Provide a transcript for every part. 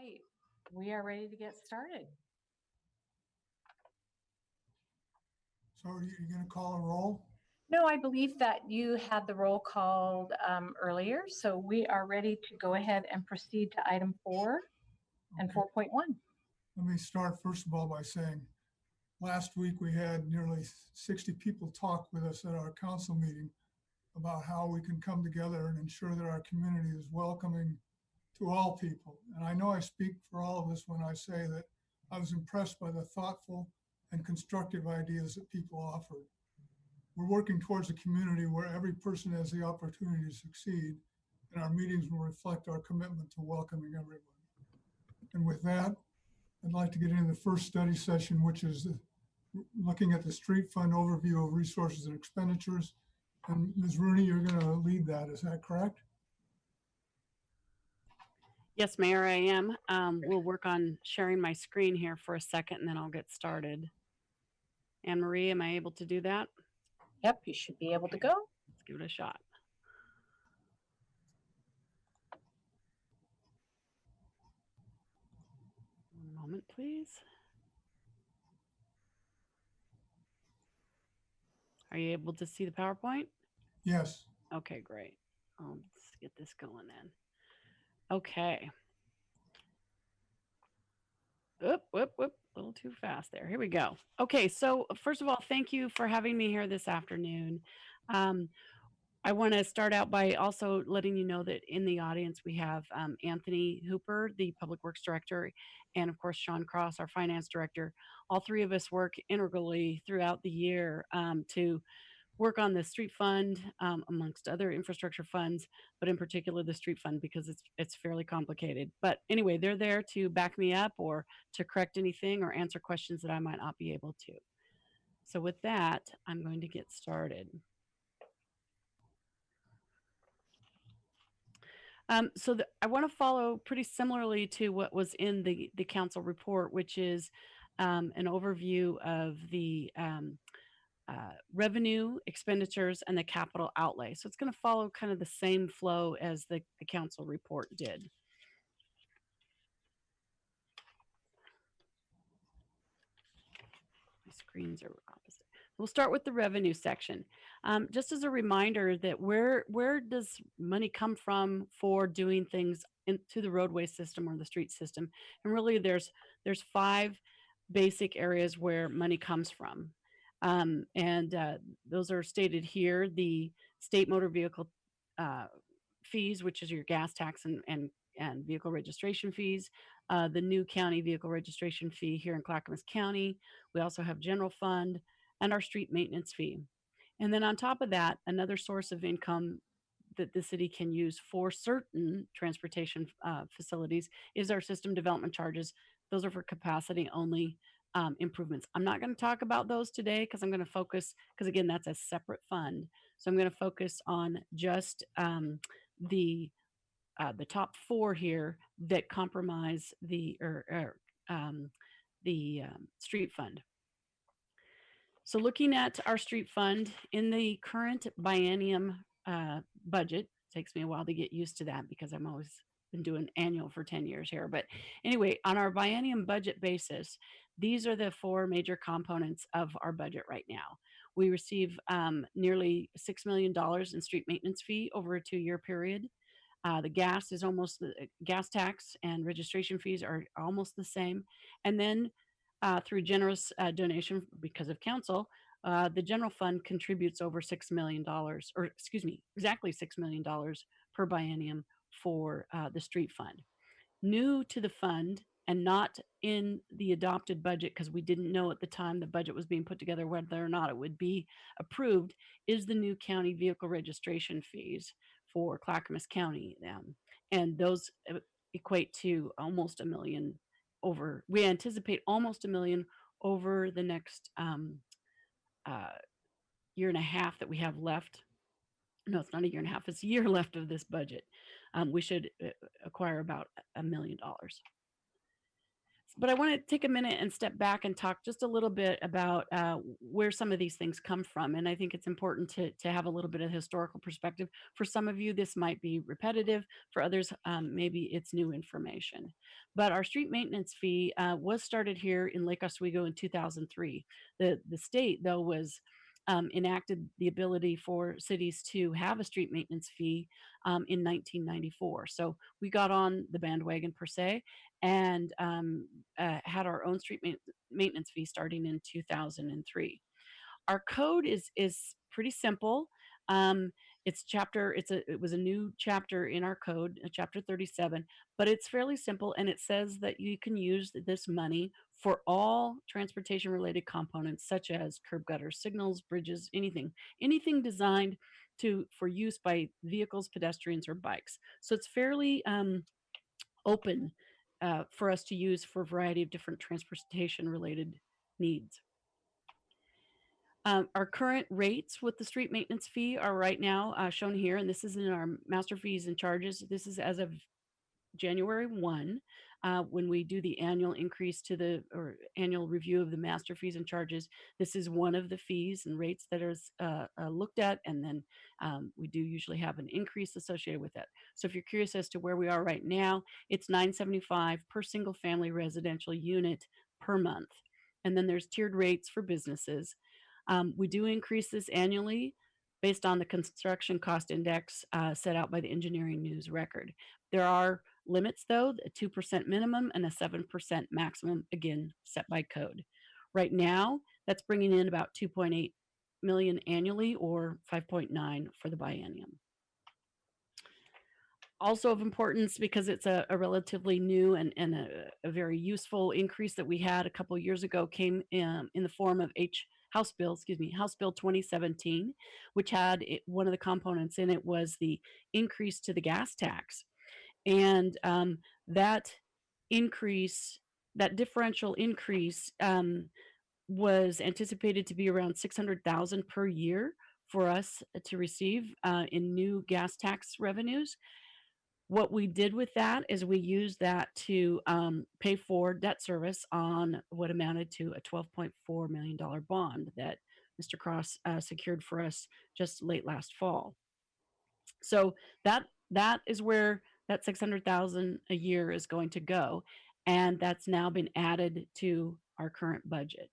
right, we are ready to get started. So are you going to call a roll? No, I believe that you had the roll called earlier, so we are ready to go ahead and proceed to item 4 and 4.1. Let me start first of all by saying last week we had nearly 60 people talk with us at our council meeting about how we can come together and ensure that our community is welcoming to all people. And I know I speak for all of us when I say that I was impressed by the thoughtful and constructive ideas that people offered. We're working towards a community where every person has the opportunity to succeed, and our meetings will reflect our commitment to welcoming everyone. And with that, I'd like to get into the first study session, which is looking at the street fund overview of resources and expenditures. And Ms. Rooney, you're going to lead that, is that correct? Yes, Mayor, I am. We'll work on sharing my screen here for a second, and then I'll get started. Anne Marie, am I able to do that? Yep, you should be able to go. Let's give it a shot. One moment, please. Are you able to see the PowerPoint? Yes. Okay, great. Let's get this going then. Okay. Whoop, whoop, whoop. A little too fast there. Here we go. Okay, so first of all, thank you for having me here this afternoon. I want to start out by also letting you know that in the audience we have Anthony Hooper, the Public Works Director, and of course Sean Cross, our Finance Director. All three of us work integrally throughout the year to work on the street fund amongst other infrastructure funds, but in particular the street fund because it's fairly complicated. But anyway, they're there to back me up or to correct anything or answer questions that I might not be able to. So with that, I'm going to get started. I want to follow pretty similarly to what was in the council report, which is an overview of the revenue, expenditures, and the capital outlay. So it's going to follow kind of the same flow as the council report did. My screens are opposite. We'll start with the revenue section. Just as a reminder that where does money come from for doing things into the roadway system or the street system? And really there's 5 basic areas where money comes from. Those are stated here: the state motor vehicle fees, which is your gas tax and vehicle registration fees, the new county vehicle registration fee here in Clackamas County. We also have general fund and our street maintenance fee. And then on top of that, another source of income that the city can use for certain transportation facilities is our system development charges. Those are for capacity only improvements. I'm not going to talk about those today because I'm going to focus, because again, that's a separate fund. So I'm going to focus on just the top 4 here that compromise the street fund. So looking at our street fund in the current biennium budget, takes me a while to get used to that because I'm always been doing annual for 10 years here. But anyway, on our biennium budget basis, these are the 4 major components of our budget right now. We receive nearly $6 million in street maintenance fee over a 2-year period. The gas is almost the gas tax and registration fees are almost the same. And then through generous donation because of council, the general fund contributes over $6 million, or excuse me, exactly $6 million per biennium for the street fund. New to the fund and not in the adopted budget, because we didn't know at the time the budget was being put together whether or not it would be approved, is the new county vehicle registration fees for Clackamas County. And those equate to almost $1 million over. We anticipate almost $1 million over the next year and a half that we have left. No, it's not a year and a half. It's a year left of this budget. We should acquire about $1 million. But I want to take a minute and step back and talk just a little bit about where some of these things come from. And I think it's important to have a little bit of historical perspective. For some of you, this might be repetitive. For others, maybe it's new information. But our street maintenance fee was started here in Lake Oswego in 2003. The state, though, was enacted the ability for cities to have a street maintenance fee in 1994. So we got on the bandwagon per se, and had our own street maintenance fee starting in 2003. Our code is pretty simple. It was a new chapter in our code, chapter 37, but it's fairly simple, and it says that you can use this money for all transportation related components such as curb gutters, signals, bridges, anything designed for use by vehicles, pedestrians, or bikes. So it's fairly open for us to use for a variety of different transportation related needs. Our current rates with the street maintenance fee are right now shown here, and this is in our master fees and charges. This is as of January 1, when we do the annual increase or annual review of the master fees and charges. This is one of the fees and rates that is looked at, and then we do usually have an increase associated with it. So if you're curious as to where we are right now, it's $975 per single family residential unit per month. And then there's tiered rates for businesses. We do increase this annually based on the construction cost index set out by the Engineering News Record. There are limits, though, a 2% minimum and a 7% maximum, again, set by code. Right now, that's bringing in about 2.8 million annually, or 5.9 for the biennium. Also of importance, because it's a relatively new and a very useful increase that we had a couple years ago, came in the form of House Bill 2017, which had one of the components in it was the increase to the gas tax. And that differential increase was anticipated to be around $600,000 per year for us to receive in new gas tax revenues. What we did with that is we used that to pay for debt service on what amounted to a $12.4 million bond that Mr. Cross secured for us just late last fall. So that is where that $600,000 a year is going to go, and that's now been added to our current budget.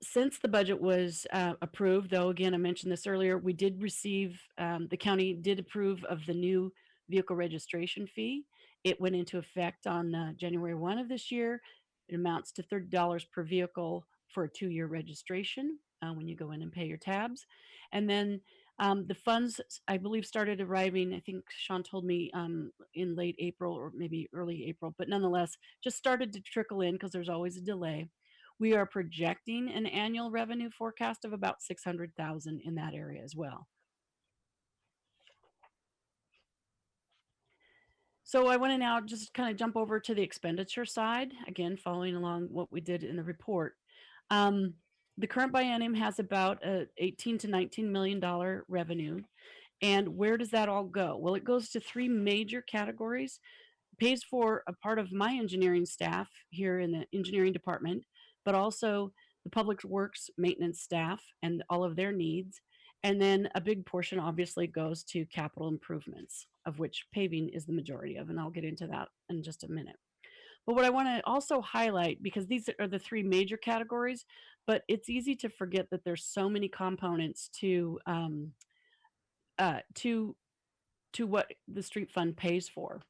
Since the budget was approved, though, again, I mentioned this earlier, we did receive, the county did approve of the new vehicle registration fee. It went into effect on January 1 of this year. It amounts to $30 per vehicle for a 2-year registration when you go in and pay your tabs. And then the funds, I believe, started arriving, I think Sean told me, in late April or maybe early April, but nonetheless, just started to trickle in because there's always a delay. We are projecting an annual revenue forecast of about $600,000 in that area as well. So I want to now just kind of jump over to the expenditure side, again, following along what we did in the report. The current biennium has about a $18 to $19 million revenue. And where does that all go? Well, it goes to 3 major categories. Pays for a part of my engineering staff here in the engineering department, but also the public works maintenance staff and all of their needs. And then a big portion obviously goes to capital improvements, of which paving is the majority of, and I'll get into that in just a minute. But what I want to also highlight, because these are the 3 major categories, but it's easy to forget that there's so many components to what the street fund pays for.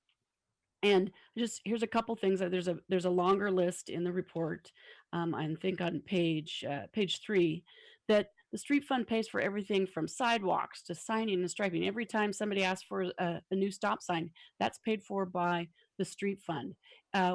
And just here's a couple things. There's a longer list in the report. I think on page 3, that the street fund pays for everything from sidewalks to signing and striping. Every time somebody asks for a new stop sign, that's paid for by the street fund.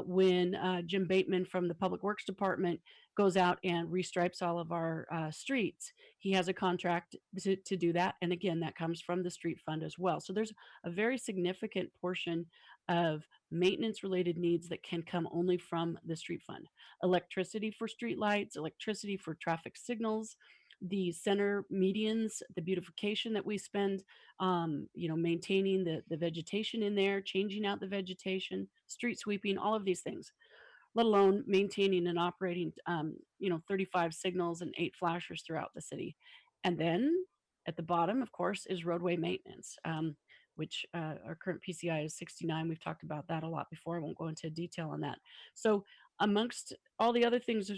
When Jim Bateman from the Public Works Department goes out and restripes all of our streets, he has a contract to do that. And again, that comes from the street fund as well. So there's a very significant portion of maintenance related needs that can come only from the street fund. Electricity for street lights, electricity for traffic signals, the center medians, the beautification that we spend, maintaining the vegetation in there, changing out the vegetation, street sweeping, all of these things, let alone maintaining and operating, 35 signals and 8 flashers throughout the city. And then at the bottom, of course, is roadway maintenance, which our current PCI is 69. We've talked about that a lot before. I won't go into detail on that. So amongst all the other things,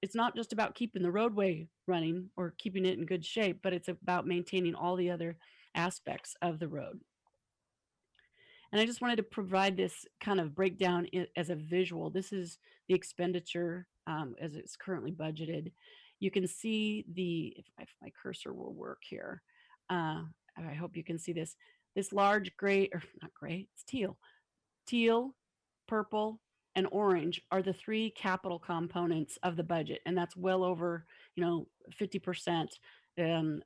it's not just about keeping the roadway running or keeping it in good shape, but it's about maintaining all the other aspects of the road. And I just wanted to provide this kind of breakdown as a visual. This is the expenditure as it's currently budgeted. You can see if my cursor will work here. I hope you can see this large gray, or not gray, it's teal, purple, and orange are the 3 capital components of the budget, and that's well over 50%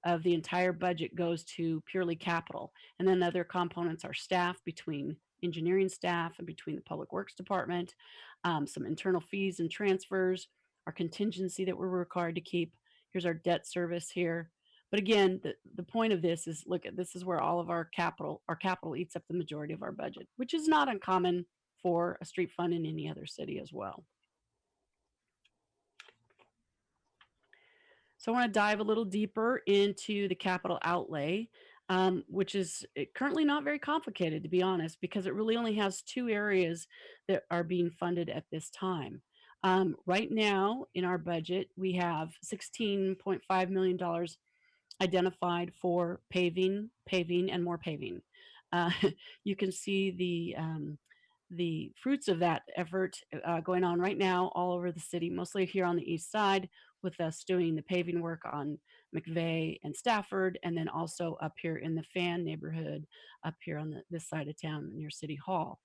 of the entire budget goes to purely capital. And then other components are staff, between engineering staff and between the public works department, some internal fees and transfers, our contingency that we're required to keep. Here's our debt service here. But again, the point of this is, look, this is where all of our capital eats up the majority of our budget, which is not uncommon for a street fund in any other city as well. So I want to dive a little deeper into the capital outlay, which is currently not very complicated, to be honest, because it really only has 2 areas that are being funded at this time. Right now in our budget, we have $16.5 million identified for paving, and more paving. You can see the fruits of that effort going on right now all over the city, mostly here on the east side, with us doing the paving work on McVeigh and Stafford, and then also up here in the Fan neighborhood, up here on this side of town near City Hall.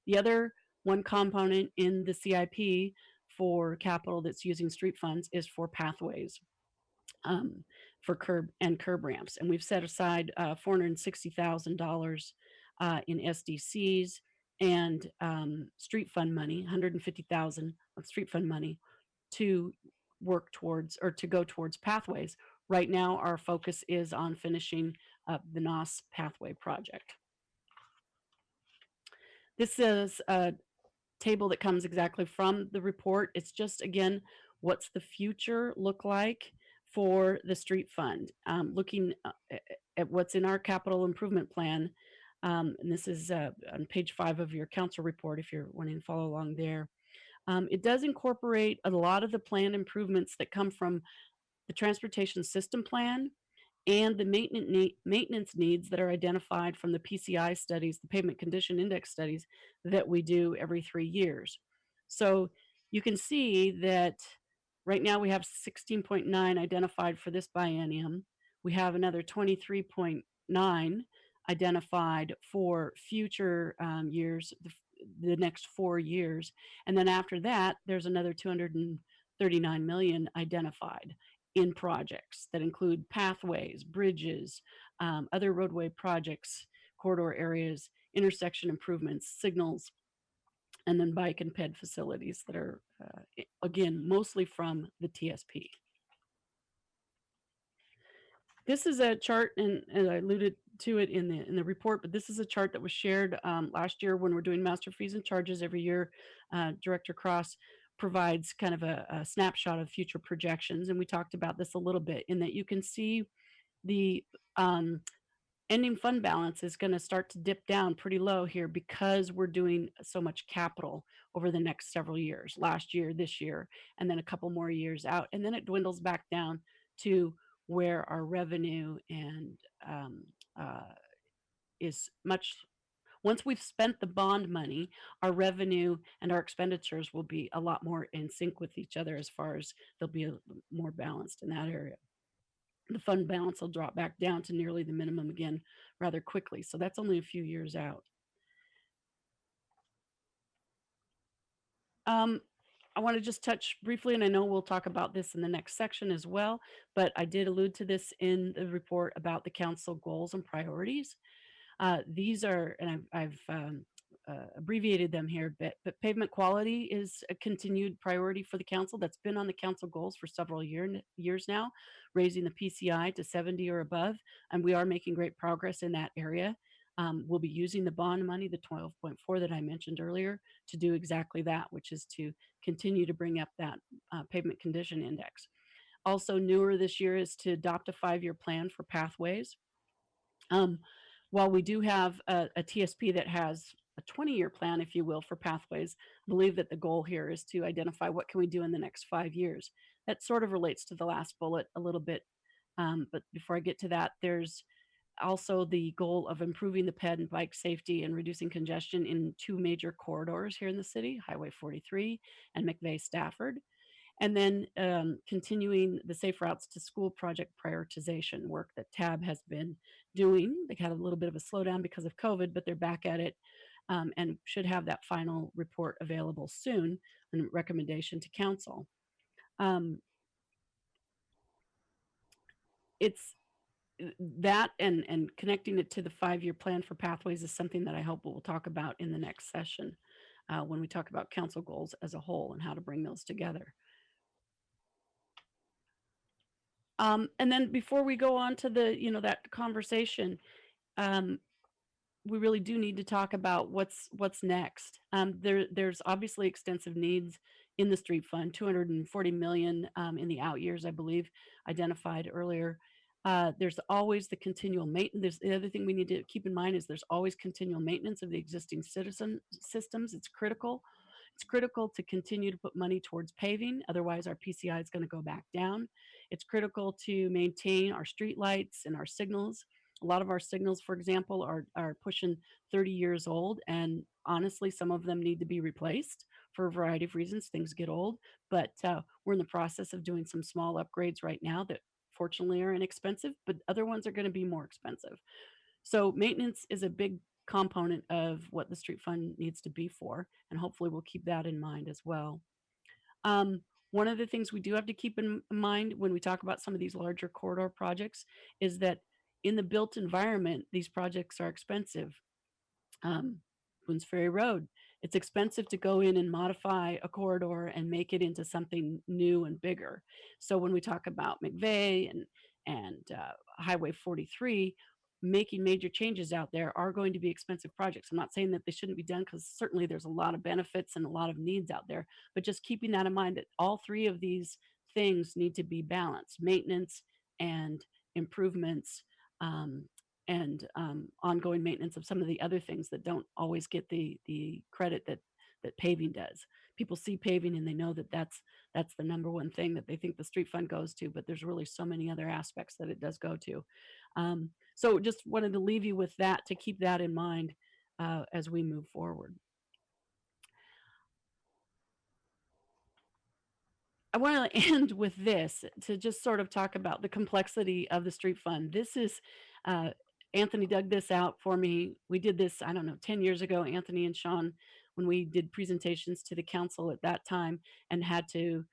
The other one component in the CIP for capital that's using street funds is for pathways. For curb ramps. And we've set aside $460,000 in SDCs and street fund money, $150,000 of street fund money to work towards, or to go towards, pathways. Right now, our focus is on finishing up the NOS pathway project. This is a table that comes exactly from the report. It's just, again, what's the future look like for the street fund, looking at what's in our capital improvement plan. And this is on page 5 of your council report, if you're wanting to follow along there. It does incorporate a lot of the planned improvements that come from the transportation system plan and the maintenance needs that are identified from the PCI studies, the pavement condition index studies that we do every 3 years. So you can see that right now we have 16.9 identified for this biennium. We have another 23.9 identified for future years, the next 4 years. And then after that, there's another 239 million identified in projects that include pathways, bridges, other roadway projects, corridor areas, intersection improvements, signals, and then bike and ped facilities that are, again, mostly from the TSP. This is a chart, and I alluded to it in the report, but this is a chart that was shared last year when we're doing master fees and charges every year. Director Cross provides kind of a snapshot of future projections, and we talked about this a little bit, in that you can see the ending fund balance is going to start to dip down pretty low here because we're doing so much capital over the next several years, last year, this year, and then a couple more years out. And then it dwindles back down to where our revenue and is much, once we've spent the bond money, our revenue and our expenditures will be a lot more in sync with each other, as far as they'll be more balanced in that area. The fund balance will drop back down to nearly the minimum again rather quickly. So that's only a few years out. I want to just touch briefly, and I know we'll talk about this in the next section as well, but I did allude to this in the report about the council goals and priorities. These are, and I've abbreviated them here, but pavement quality is a continued priority for the council. That's been on the council goals for several years now, raising the PCI to 70 or above, and we are making great progress in that area. We'll be using the bond money, the 12.4 that I mentioned earlier, to do exactly that, which is to continue to bring up that pavement condition index. Also newer this year is to adopt a 5-year plan for pathways. While we do have a TSP that has a 20-year plan, if you will, for pathways, I believe that the goal here is to identify what can we do in the next 5 years. That sort of relates to the last bullet a little bit. But before I get to that, there's also the goal of improving the ped and bike safety and reducing congestion in 2 major corridors here in the city, Highway 43 and McVeigh Stafford. And then continuing the Safe Routes to School project prioritization work that TAB has been doing. They had a little bit of a slowdown because of COVID, but they're back at it and should have that final report available soon and recommendation to council. It's that and connecting it to the 5-year plan for pathways is something that I hope we'll talk about in the next session when we talk about council goals as a whole and how to bring those together. And then before we go on to the, that conversation, we really do need to talk about what's next. There's obviously extensive needs in the street fund, 240 million in the out years, I believe, identified earlier. There's always the continual maintenance. The other thing we need to keep in mind is there's always continual maintenance of the existing citizen systems. It's critical. It's critical to continue to put money towards paving. Otherwise, our PCI is going to go back down. It's critical to maintain our street lights and our signals. A lot of our signals, for example, are pushing 30 years old. And honestly, some of them need to be replaced for a variety of reasons. Things get old. But we're in the process of doing some small upgrades right now that fortunately are inexpensive, but other ones are going to be more expensive. So maintenance is a big component of what the street fund needs to be for, and hopefully we'll keep that in mind as well. One of the things we do have to keep in mind when we talk about some of these larger corridor projects is that in the built environment, these projects are expensive. Boones Ferry Road, it's expensive to go in and modify a corridor and make it into something new and bigger. So when we talk about McVeigh and Highway 43, making major changes out there are going to be expensive projects. I'm not saying that they shouldn't be done, because certainly there's a lot of benefits and a lot of needs out there, but just keeping that in mind that all 3 of these things need to be balanced: maintenance and improvements, and ongoing maintenance of some of the other things that don't always get the credit that paving does. People see paving and they know that that's the number one thing that they think the street fund goes to, but there's really so many other aspects that it does go to. So just wanted to leave you with that, to keep that in mind as we move forward. I want to end with this to just sort of talk about the complexity of the street fund. This is Anthony dug this out for me. We did this, I don't know, 10 years ago, Anthony and Sean, when we did presentations to the council at that time and had to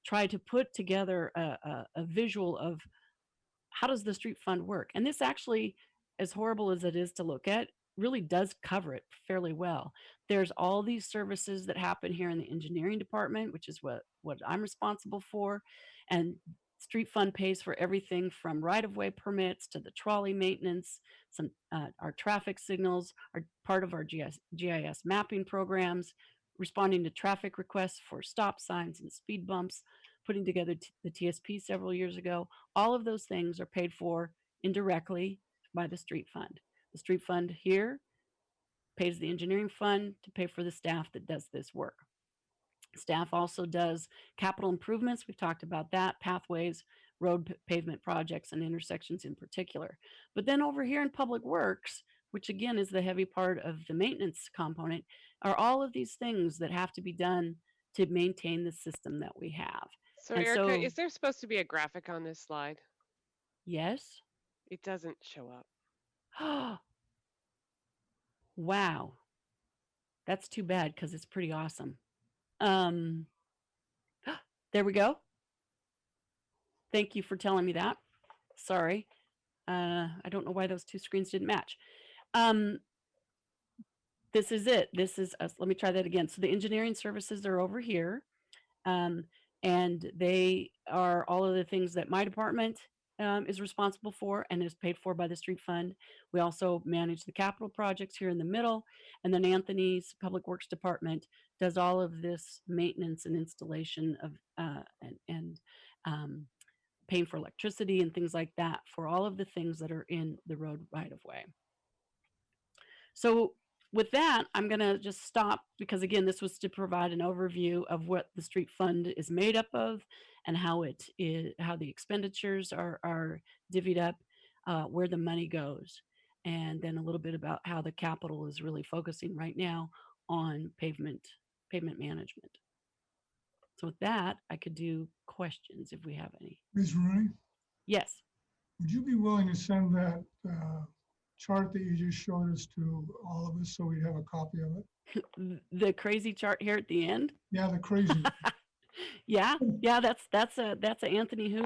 try to put together a visual of how does the street fund work. And this actually, as horrible as it is to look at, really does cover it fairly well. There's all these services that happen here in the engineering department, which is what I'm responsible for. And street fund pays for everything from right-of-way permits to the trolley maintenance. Our traffic signals are part of our GIS mapping programs, responding to traffic requests for stop signs and speed bumps, putting together the TSP several years ago. All of those things are paid for indirectly by the street fund. The street fund here pays the engineering fund to pay for the staff that does this work. Staff also does capital improvements. We've talked about that, pathways, road pavement projects, and intersections in particular. But then over here in public works, which again is the heavy part of the maintenance component, are all of these things that have to be done to maintain the system that we have. So And Erica, so- is there supposed to be a graphic on this slide? Yes. It doesn't show up. Wow. That's too bad, because it's pretty awesome. There we go. Thank you for telling me that. Sorry. I don't know why those 2 screens didn't match. This is it. This is us. Let me try that again. So the engineering services are over here. Um, and they are all of the things that my department is responsible for and is paid for by the street fund. We also manage the capital projects here in the middle. And then Anthony's public works department does all of this maintenance and installation of and paying for electricity and things like that for all of the things that are in the road right of way. So with that, I'm going to just stop because again, this was to provide an overview of what the street fund is made up of and how it is, how the expenditures are divvied up, where the money goes, and then a little bit about how the capital is really focusing right now on pavement management. So with that, I could do questions if we have any. Ms. Rooney, Yes. would you be willing to send that chart that you just showed us to all of us so we have a copy of it? The crazy chart here at the end. Yeah, the crazy. Yeah, that's a Anthony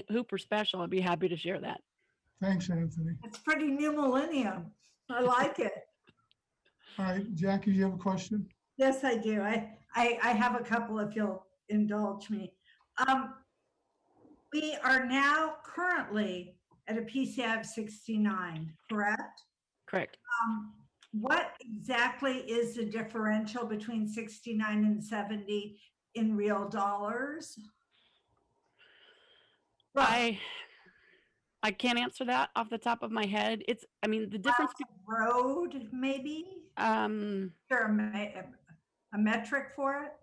Hooper special. I'd be happy to share that. Thanks, Anthony. It's pretty new millennium. I like it. All right, Jackie, do you have a question? Yes, I do. I have a couple if you'll indulge me. We are now currently at a PCI of 69, correct? Correct. What exactly is the differential between 69 and 70 in real dollars? I can't answer that off the top of my head. It's, I mean, the difference. Road, maybe? Um, Is there a metric for it?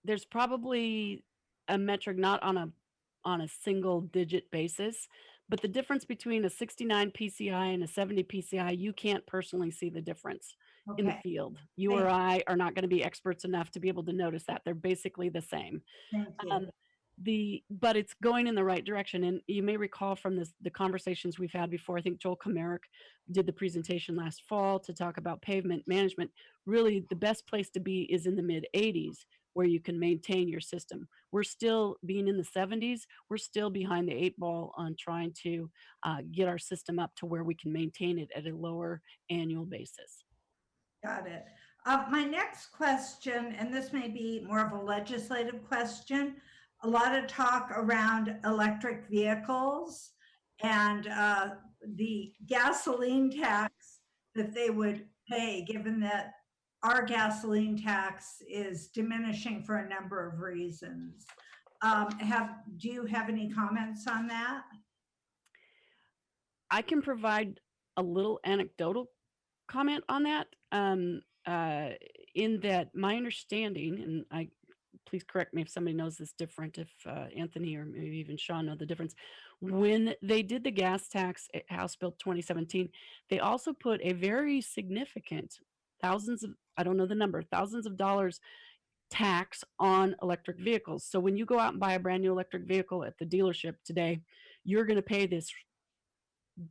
There's probably a metric not on a single digit basis, but the difference between a 69 PCI and a 70 PCI, you can't personally see the difference in the Okay, field. You or I are not going to be experts enough to be able to notice that. They're basically the same. thank you. But it's going in the right direction. And you may recall from the conversations we've had before, I think Joel Comerick did the presentation last fall to talk about pavement management. Really, the best place to be is in the mid 80s, where you can maintain your system. We're still being in the 70s. We're still behind the 8 ball on trying to get our system up to where we can maintain it at a lower annual basis. Got it. My next question, and this may be more of a legislative question, a lot of talk around electric vehicles and the gasoline tax that they would pay, given that our gasoline tax is diminishing for a number of reasons. Do you have any comments on that? I can provide a little anecdotal comment on that. In that my understanding, and please correct me if somebody knows this different, if Anthony or maybe even Sean know the difference. When they did the gas tax at House Bill 2017, they also put a very significant thousands of dollars tax on electric vehicles. So when you go out and buy a brand new electric vehicle at the dealership today, you're going to pay this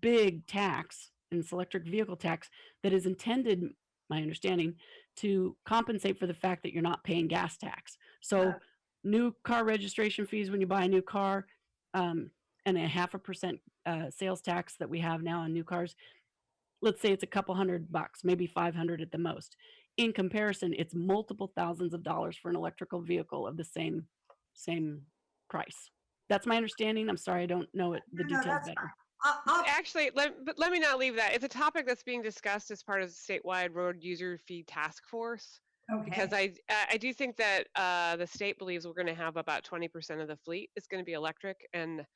big tax, and this electric vehicle tax that is intended, my understanding, to compensate for the fact that you're not paying gas tax. So new car registration fees when you buy a new car, and a 0.5% sales tax that we have now on new cars. Let's say it's a couple $100, maybe 500 at the most. In comparison, it's multiple thousands of dollars for an electrical vehicle of the same price. That's my understanding. I'm sorry, I don't know the details that's better. Actually, let me not leave that. It's a topic that's being discussed as part of the statewide road user fee task force. Okay. Because I do think that the state believes we're going to have about 20% of the fleet is going to be electric, and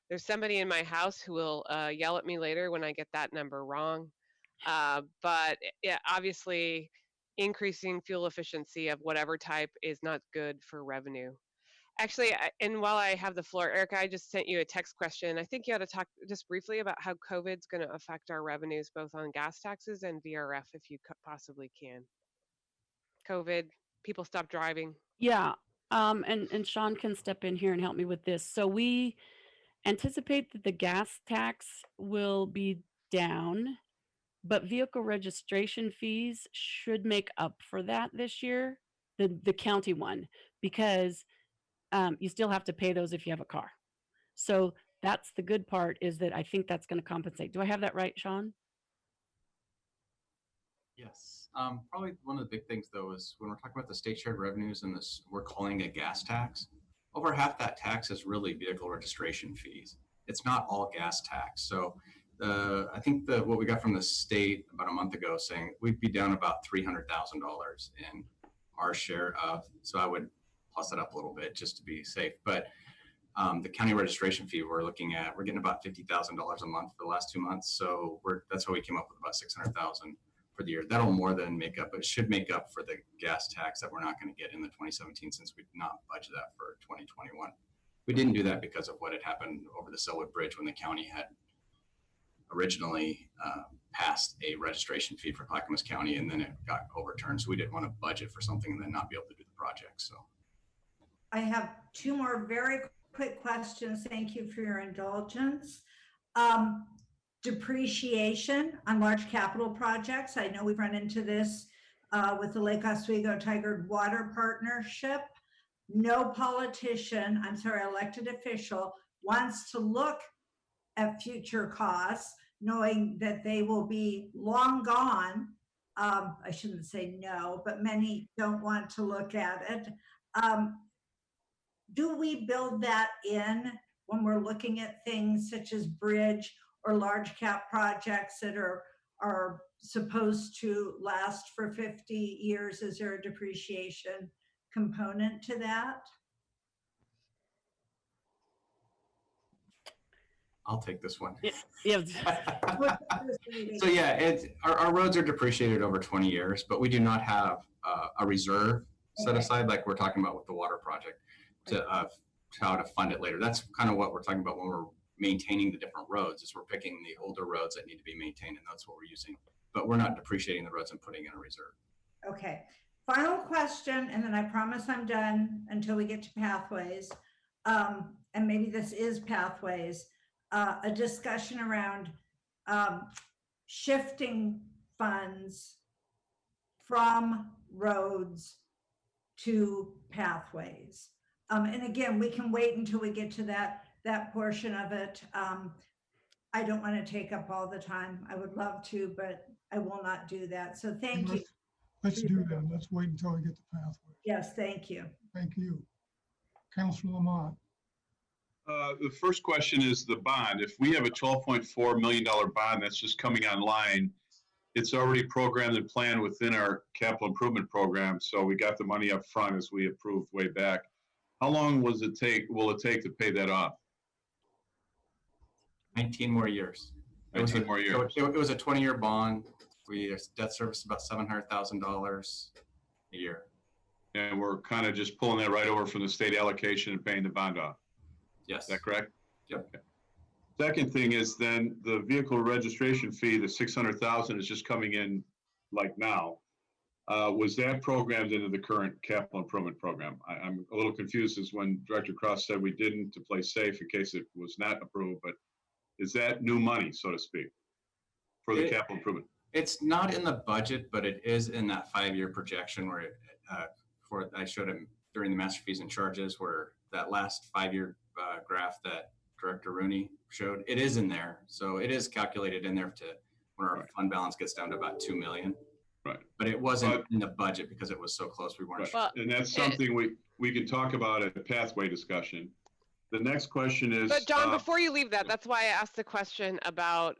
there's somebody in my house who will yell at me later when I get that number wrong. But yeah, obviously, increasing fuel efficiency of whatever type is not good for revenue. Actually, and while I have the floor, Erica, I just sent you a text question. I think you ought to talk just briefly about how COVID's going to affect our revenues, both on gas taxes and VRF, if you possibly can. COVID, people stop driving. Yeah. And Sean can step in here and help me with this. So we anticipate that the gas tax will be down, but vehicle registration fees should make up for that this year, the county one, because you still have to pay those if you have a car. So that's the good part, is that I think that's going to compensate. Do I have that right, Sean? Yes. Probably one of the big things though is when we're talking about the state shared revenues and this, we're calling a gas tax. Over half that tax is really vehicle registration fees. It's not all gas tax. So I think what we got from the state about a month ago saying we'd be down about $300,000 in our share of. So I would plus it up a little bit just to be safe. But the county registration fee we're getting about $50,000 a month for the last 2 months. So that's how we came up with about 600,000 for the year. That'll more than make up, it should make up for the gas tax that we're not going to get in the 2017 since we did not budget that for 2021. We didn't do that because of what had happened over the Selwood Bridge when the county had originally passed a registration fee for Clackamas County and then it got overturned. So we didn't want to budget for something and then not be able to do the project. So I have two more very quick questions. Thank you for your indulgence. Depreciation on large capital projects. I know we've run into this with the Lake Oswego Tigard Water Partnership. No politician, elected official wants to look at future costs, knowing that they will be long gone. I shouldn't say no, but many don't want to look at it. Do we build that in when we're looking at things such as bridge or large cap projects that are supposed to last for 50 years? Is there a depreciation component to that? I'll take this one. Yeah. So yeah, our roads are depreciated over 20 years, but we do not have a reserve set aside like we're talking about with the water project to how to fund it later. That's kind of what we're talking about when we're maintaining the different roads, is we're picking the older roads that need to be maintained, and that's what we're using. But we're not depreciating the roads and putting in a reserve. Okay. Final question, and then I promise I'm done until we get to pathways. And maybe this is pathways. A discussion around shifting funds from roads to pathways. And again, we can wait until we get to that portion of it. I don't want to take up all the time. I would love to, but I will not do that. So thank you. Let's do that. Let's wait until we get to pathways. Yes, thank you. Thank you. Councilor Lamont. The first question is the bond. If we have a $12.4 million bond that's just coming online, it's already programmed and planned within our capital improvement program. So we got the money up front as we approved way back. How long will it take to pay that off? 19 more years. 19 more years. It was a 20-year bond. We debt service about $700,000 a year. And we're kind of just pulling that right over from the state allocation and paying the bond off. Yes. Is that correct? Yep. Okay. Second thing is then the vehicle registration fee, the $600,000 is just coming in like now. Was that programmed into the current capital improvement program? I'm a little confused as when Director Cross said we didn't to play safe in case it was not approved, but is that new money, so to speak, for the capital improvement? It's not in the budget, but it is in that 5-year projection where I showed him during the master fees and charges, where that last 5-year graph that Director Rooney showed, it is in there. So it is calculated in there to when our fund balance gets down to about 2 million. Right. But it wasn't in the budget because it was so close. We weren't sure. And that's something we can talk about at the pathway discussion. The next question is. But John, before you leave that, that's why I asked the question about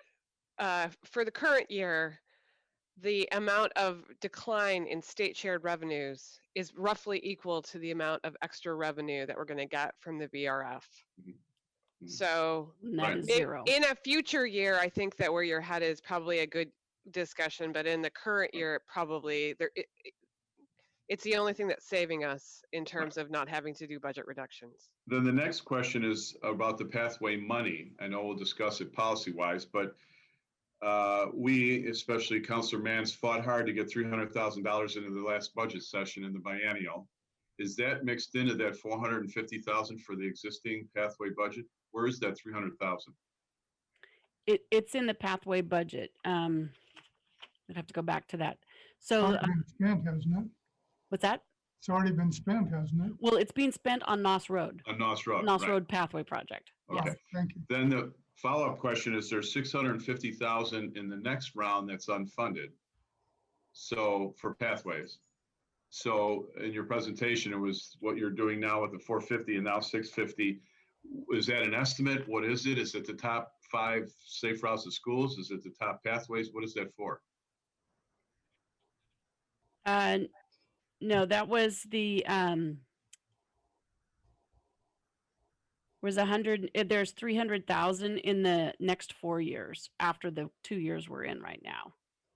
for the current year, the amount of decline in state shared revenues is roughly equal to the amount of extra revenue that we're going to get from the VRF. Mm-hmm. So That is zero. in a future year, I think that where your head is probably a good discussion, but in the current year, it's the only thing that's saving us in terms of not having to do budget reductions. Then the next question is about the pathway money. I know we'll discuss it policy-wise, but we, especially Councilor Mans, fought hard to get $300,000 into the last budget session in the biennial. Is that mixed into that $450,000 for the existing pathway budget? Where is that $300,000? It's in the pathway budget. I'd have to go back to that. So It's already been spent, hasn't it? what's that? It's already been spent, hasn't it? Well, it's being spent on Noss Road. On Noss Road. Noss right. Road Pathway Project. Okay. Yes. Thank you. Then the follow-up question is there's $650,000 in the next round that's unfunded. So for pathways. So in your presentation, it was what you're doing now with the 450 and now 650. Is that an estimate? What is it? Is it the top 5 safe routes to schools? Is it the top pathways? What is that for? No, that was the was 100. There's 300,000 in the next 4 years after the 2 years we're in right now.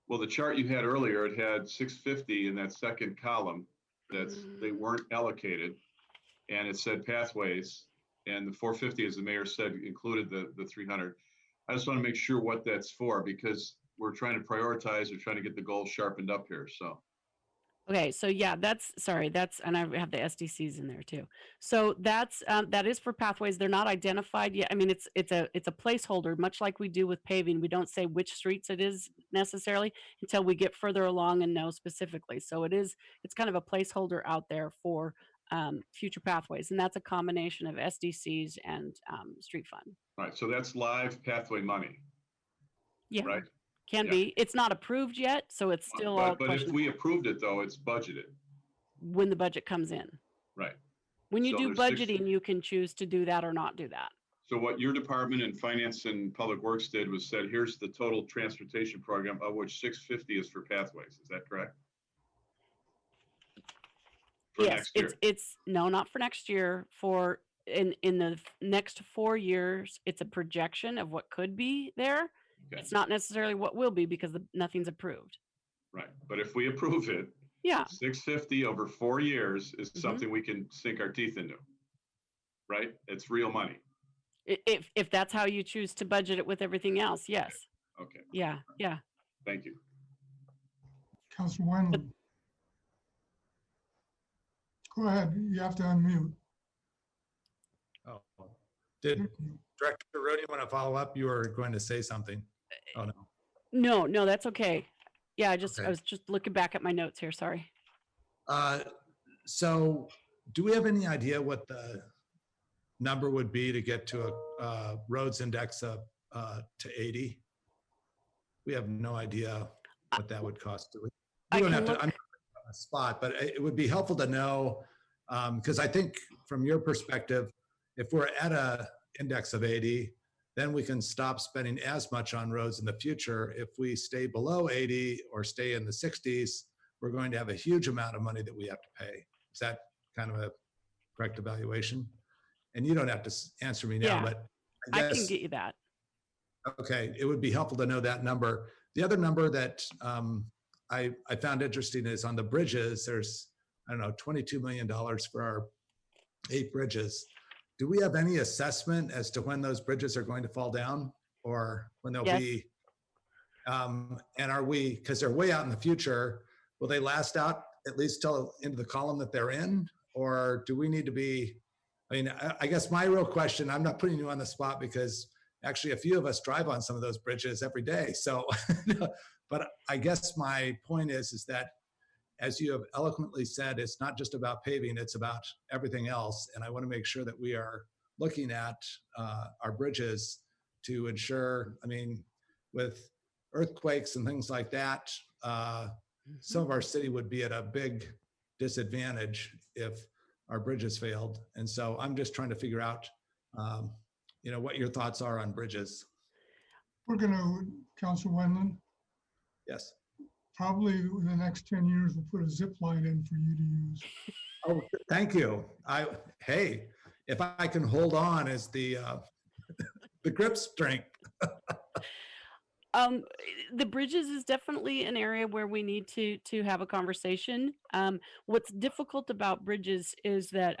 Well, the chart you had earlier, it had 650 in that second column that they weren't allocated. And it said pathways, and the 450, as the mayor said, included the 300. I just want to make sure what that's for, because we're trying to prioritize, we're trying to get the goals sharpened up here, so. Okay, so yeah, and I have the SDCs in there too. So that is for pathways. They're not identified yet. I mean, it's a placeholder, much like we do with paving. We don't say which streets it is necessarily until we get further along and know specifically. So it's kind of a placeholder out there for future pathways, and that's a combination of SDCs and street fund. All right, so that's live pathway money, Yeah, right? can Yeah. be. It's not approved yet, so it's still all But if we approved it though, it's budgeted, when the budget comes in. right? When you So do there's budgeting, you can choose to do that or not do that. So what your department in finance and public works did was said, here's the total transportation program, of which 650 is for pathways. Is that correct? For Yes, next year. it's no, not for next year. For in the next 4 years, it's a projection of what could be there. Okay. It's not necessarily what will be because nothing's approved. Right, but if we approve it, Yeah, 650 over 4 years is Mhm. something we can sink our teeth into, right? It's real money. if that's how you choose to budget it with everything else, yes. Okay, Yeah, yeah. thank you. Councilor Wendland. Go ahead, you have to unmute. Oh, did Director Rhodey want to follow up? You were going to say something. Oh, no. No, that's okay. Yeah, I Okay. was just looking back at my notes here. Sorry. So do we have any idea what the number would be to get to a roads index of to 80? We have no idea what that would cost. Do we? I You don't can have to, look- I'm not on the spot, but it would be helpful to know, because I think from your perspective, if we're at a index of 80, then we can stop spending as much on roads in the future. If we stay below 80 or stay in the 60s, we're going to have a huge amount of money that we have to pay. Is that kind of a correct evaluation? And you don't have to answer me now, Yeah, but I can get you that. okay, it would be helpful to know that number. The other number that I found interesting is on the bridges. There's, I don't know, $22 million for our 8 bridges. Do we have any assessment as to when those bridges are going to fall down or when they'll Yes. be? And are we, because they're way out in the future, will they last out at least till into the column that they're in? Or do we need to be, I mean, I guess my real question, I'm not putting you on the spot because actually a few of us drive on some of those bridges every day. So, but I guess my point is that as you have eloquently said, it's not just about paving, it's about everything else. And I want to make sure that we are looking at our bridges to ensure, I mean, with earthquakes and things like that, some of our city would be at a big disadvantage if our bridges failed. And so I'm just trying to figure out, what your thoughts are on bridges. We're gonna, Councilor Wendland, Yes. probably in the next 10 years, we'll put a zip line in for you to use. Oh, thank you. Hey, if I can hold on as the grip strength. The bridges is definitely an area where we need to have a conversation. What's difficult about bridges is that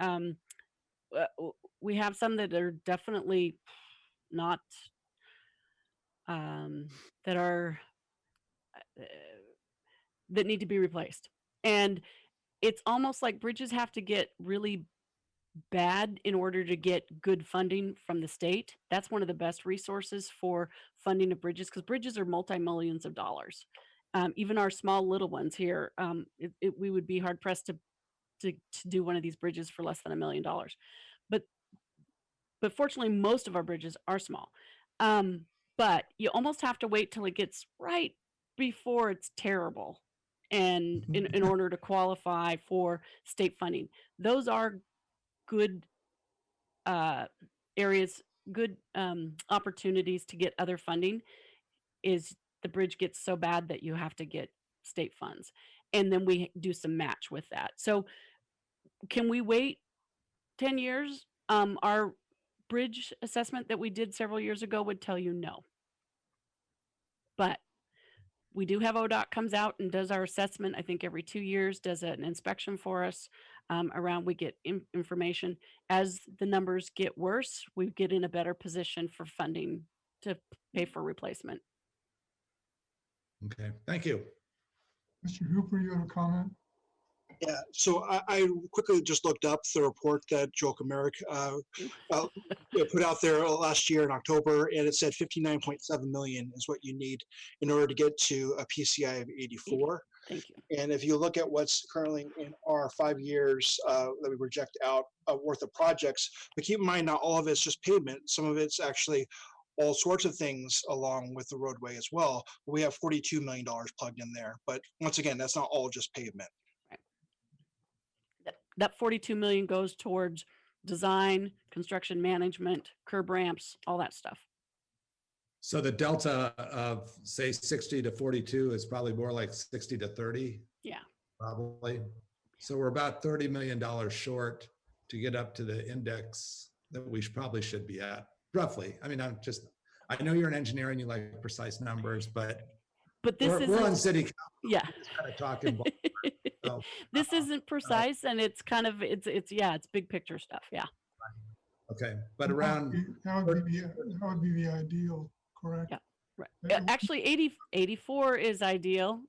we have some that are definitely not that are that need to be replaced, and it's almost like bridges have to get really bad in order to get good funding from the state. That's one of the best resources for funding of bridges because bridges are multi-millions of dollars. Even our small little ones here, we would be hard pressed to do one of these bridges for less than $1 million. But fortunately, most of our bridges are small. But you almost have to wait till it gets right before it's terrible. and in order to qualify for state funding. Those are good areas, good opportunities to get other funding. Is the bridge gets so bad that you have to get state funds, and then we do some match with that. So can we wait 10 years? Our bridge assessment that we did several years ago would tell you no. But we do have ODOT comes out and does our assessment, I think every 2 years, does an inspection for us around, we get information. As the numbers get worse, we get in a better position for funding to pay for replacement. Okay, thank you. Mr. Hooper, you have a comment? Yeah, so I quickly just looked up the report that Joe Comeric put out there last year in October, and it said 59.7 million is what you need in order to get to a PCI of 84. Thank you. And if you look at what's currently in our 5 years that we project out worth of projects, but keep in mind, not all of it's just pavement. Some of it's actually all sorts of things along with the roadway as well. We have $42 million plugged in there. But once again, that's not all just pavement. That 42 million goes towards design, construction management, curb ramps, all that stuff. So the delta of say 60 to 42 is probably more like 60 to 30. Yeah. Probably. So we're about $30 million short to get up to the index that we probably should be at, roughly. I mean, I know you're an engineer and you like precise numbers, but this we're on isn't, city council. yeah. Kind of talking about, so, This isn't precise, and it's kind of, it's big picture stuff. Yeah. okay, but around That would be the ideal, correct? Yeah. Right. Actually, 84 is ideal.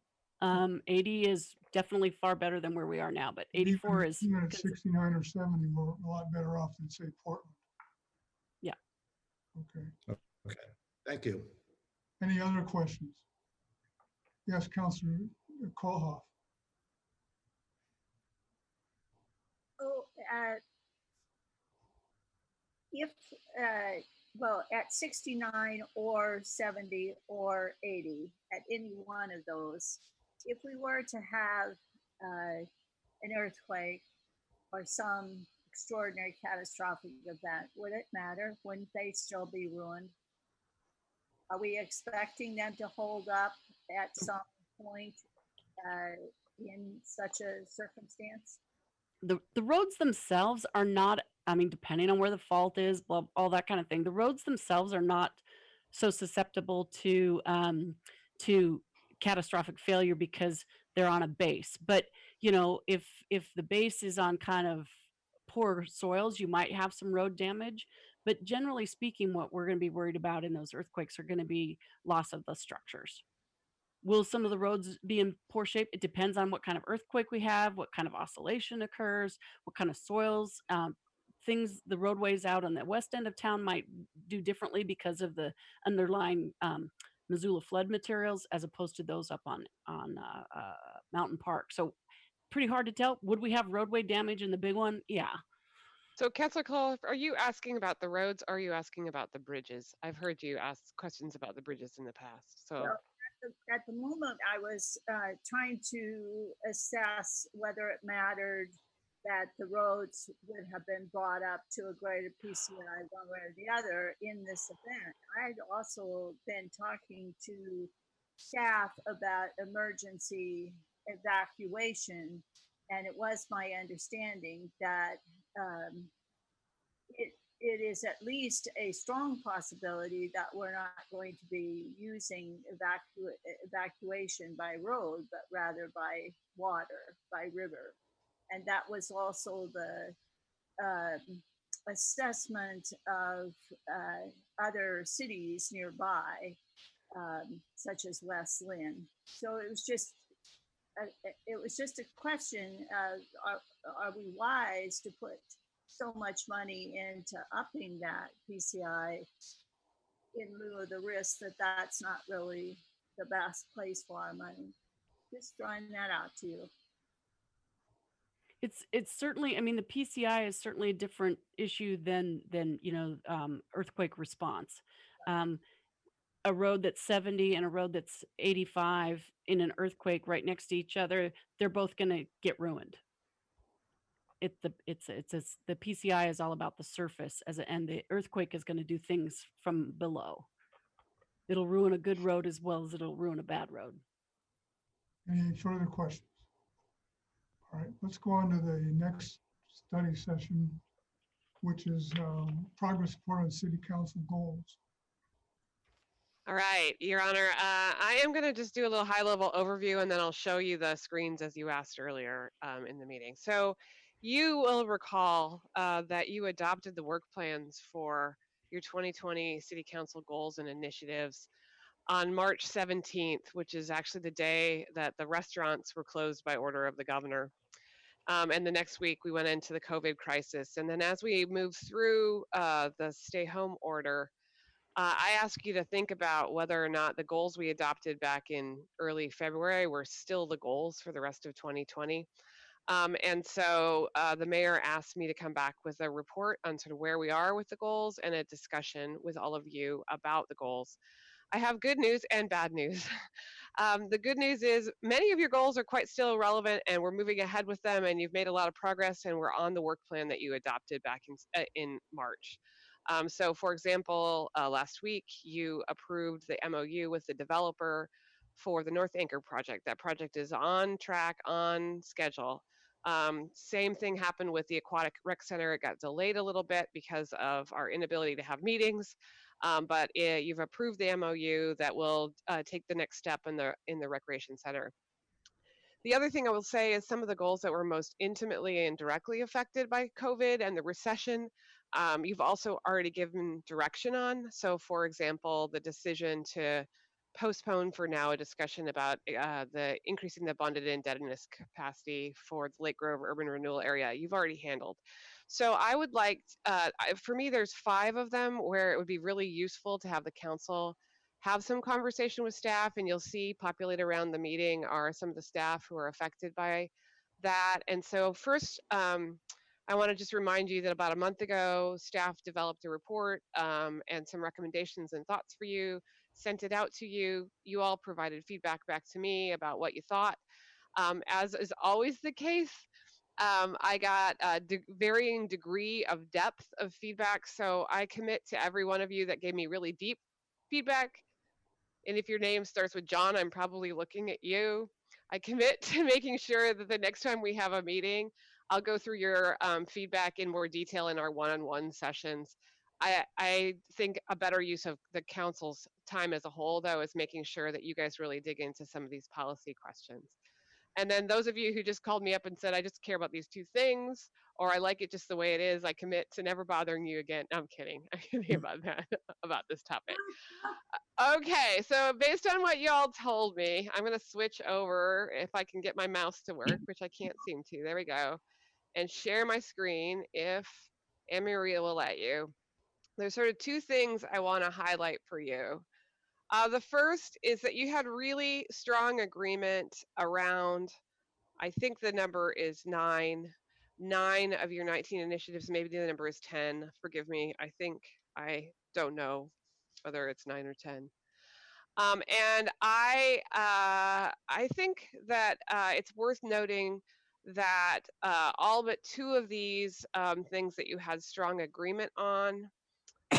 80 is definitely far better than where we are now, but 84 is. Even at 69 or 70, we're a lot better off than, say, Portland. Yeah. Okay. okay, thank you. Any other questions? Yes, Councilor Kohlhoff. Oh, if, well, at 69 or 70 or 80, at any one of those, if we were to have an earthquake or some extraordinary catastrophic event, would it matter? Wouldn't they still be ruined? Are we expecting them to hold up at some point in such a circumstance? The roads themselves are not, I mean, depending on where the fault is, all that kind of thing, the roads themselves are not so susceptible to catastrophic failure because they're on a base. But, you know, if the base is on kind of poor soils, you might have some road damage. But generally speaking, what we're going to be worried about in those earthquakes are going to be loss of the structures. Will some of the roads be in poor shape? It depends on what kind of earthquake we have, what kind of oscillation occurs, what kind of soils. Things, the roadways out on the west end of town might do differently because of the underlying Missoula flood materials as opposed to those up on Mountain Park. So pretty hard to tell. Would we have roadway damage in the big one? Yeah. So Councilor Cole, are you asking about the roads? Or are you asking about the bridges? I've heard you ask questions about the bridges in the past. So well, at the moment, I was trying to assess whether it mattered that the roads would have been brought up to a greater PCI one way or the other in this event. I'd also been talking to staff about emergency evacuation, and it was my understanding that it is at least a strong possibility that we're not going to be using evacuation by road, but rather by water, by river. And that was also the assessment of other cities nearby, such as West Lynn. So it was just a question of are we wise to put so much money into upping that PCI in lieu of the risk that that's not really the best place for our money? Just throwing that out to you. It's certainly, I mean, the PCI is certainly a different issue than you know, earthquake response. a road that's 70 and a road that's 85 in an earthquake right next to each other, they're both going to get ruined. The PCI is all about the surface and the earthquake is going to do things from below. It'll ruin a good road as well as it'll ruin a bad road. Any further questions? All right, let's go on to the next study session, which is progress report on city council goals. All right, Your Honor, I am going to just do a little high-level overview, and then I'll show you the screens as you asked earlier in the meeting. So you will recall that you adopted the work plans for your 2020 City Council goals and initiatives on March 17th, which is actually the day that the restaurants were closed by order of the governor. And the next week, we went into the COVID crisis. And then as we moved through the stay-home order, I ask you to think about whether or not the goals we adopted back in early February were still the goals for the rest of 2020. And so the mayor asked me to come back with a report on sort of where we are with the goals and a discussion with all of you about the goals. I have good news and bad news. The good news is many of your goals are quite still relevant and we're moving ahead with them and you've made a lot of progress and we're on the work plan that you adopted back in March. So for example, last week you approved the MOU with the developer for the North Anchor project. That project is on track, on schedule. Same thing happened with the Aquatic Rec Center. It got delayed a little bit because of our inability to have meetings. But you've approved the MOU that will take the next step in the Recreation Center. The other thing I will say is some of the goals that were most intimately and directly affected by COVID and the recession, you've also already given direction on. So for example, the decision to postpone for now a discussion about the increasing the bonded indebtedness capacity for the Lake Grove urban renewal area, you've already handled. So I would like, for me, there's 5 of them where it would be really useful to have the council have some conversation with staff, and you'll see populated around the meeting are some of the staff who are affected by that. And so first, I want to just remind you that about a month ago, staff developed a report and some recommendations and thoughts for you, sent it out to you. You all provided feedback back to me about what you thought. As is always the case, I got a varying degree of depth of feedback. So I commit to every one of you that gave me really deep feedback. And if your name starts with John, I'm probably looking at you. I commit to making sure that the next time we have a meeting, I'll go through your feedback in more detail in our one-on-one sessions. I think a better use of the council's time as a whole, though, is making sure that you guys really dig into some of these policy questions. And then those of you who just called me up and said, I just care about these 2 things, or I like it just the way it is, I commit to never bothering you again. No, I'm kidding. I'm kidding about that, about this topic. Okay, so based on what y'all told me, I'm going to switch over, if I can get my mouse to work, which I can't seem to. There we go. And share my screen if Anne-Maria will let you. There's sort of 2 things I want to highlight for you. The first is that you had really strong agreement around, I think the number is 9 of your 19 initiatives. Maybe the number is 10. Forgive me. I don't know whether it's 9 or 10. And I think that it's worth noting that all but 2 of these things that you had strong agreement on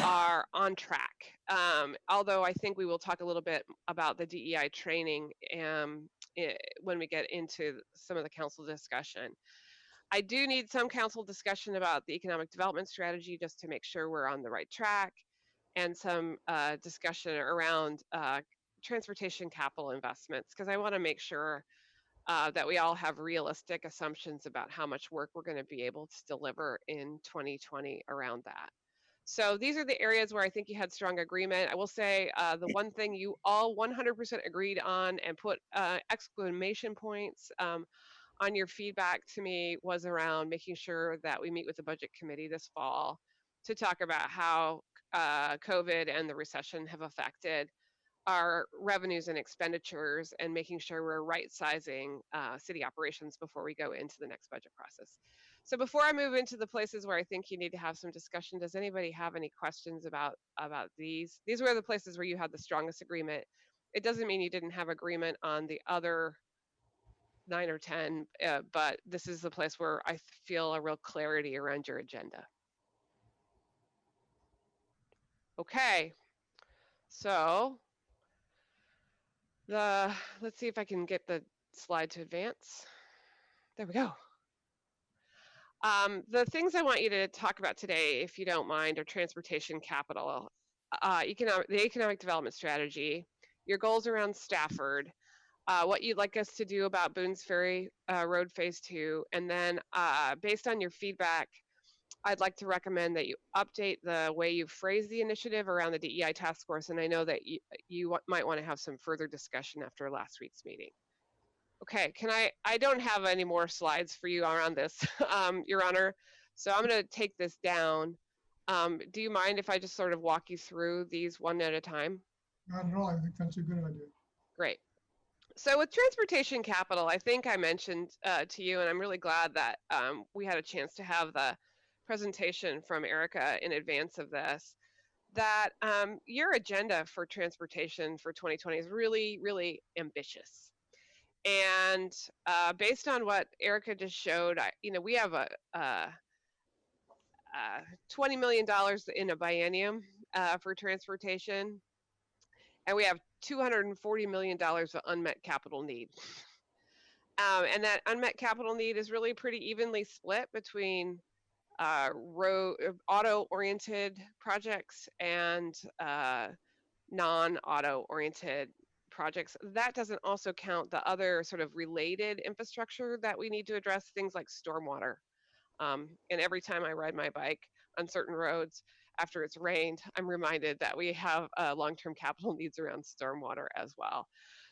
are on track. Although I think we will talk a little bit about the DEI training when we get into some of the council discussion. I do need some council discussion about the economic development strategy just to make sure we're on the right track, and some discussion around transportation capital investments, because I want to make sure that we all have realistic assumptions about how much work we're going to be able to deliver in 2020 around that. So these are the areas where I think you had strong agreement. I will say the one thing you all 100% agreed on and put exclamation points on your feedback to me was around making sure that we meet with the budget committee this fall to talk about how COVID and the recession have affected our revenues and expenditures and making sure we're right sizing city operations before we go into the next budget process. So before I move into the places where I think you need to have some discussion, does anybody have any questions about these? These were the places where you had the strongest agreement. It doesn't mean you didn't have agreement on the other 9 or 10, but this is the place where I feel a real clarity around your agenda. Okay, so let's see if I can get the slide to advance. There we go. The things I want you to talk about today, if you don't mind, are transportation capital, the economic development strategy, your goals around Stafford, what you'd like us to do about Boone's Ferry Road Phase 2, and then based on your feedback, I'd like to recommend that you update the way you phrase the initiative around the DEI task force, and I know that you might want to have some further discussion after last week's meeting. Okay, I don't have any more slides for you around this, Your Honor, so I'm going to take this down. Do you mind if I just sort of walk you through these one at a time? Not at all. I think that's a good idea. Great. So with transportation capital, I think I mentioned to you, and I'm really glad that we had a chance to have the presentation from Erica in advance of this, that your agenda for transportation for 2020 is really, really ambitious. And based on what Erica just showed, we have a $20 million in a biennium for transportation, and we have $240 million of unmet capital need. And that unmet capital need is really pretty evenly split between auto-oriented projects and non-auto-oriented projects. That doesn't also count the other sort of related infrastructure that we need to address, things like stormwater. And every time I ride my bike on certain roads after it's rained, I'm reminded that we have long-term capital needs around stormwater as well.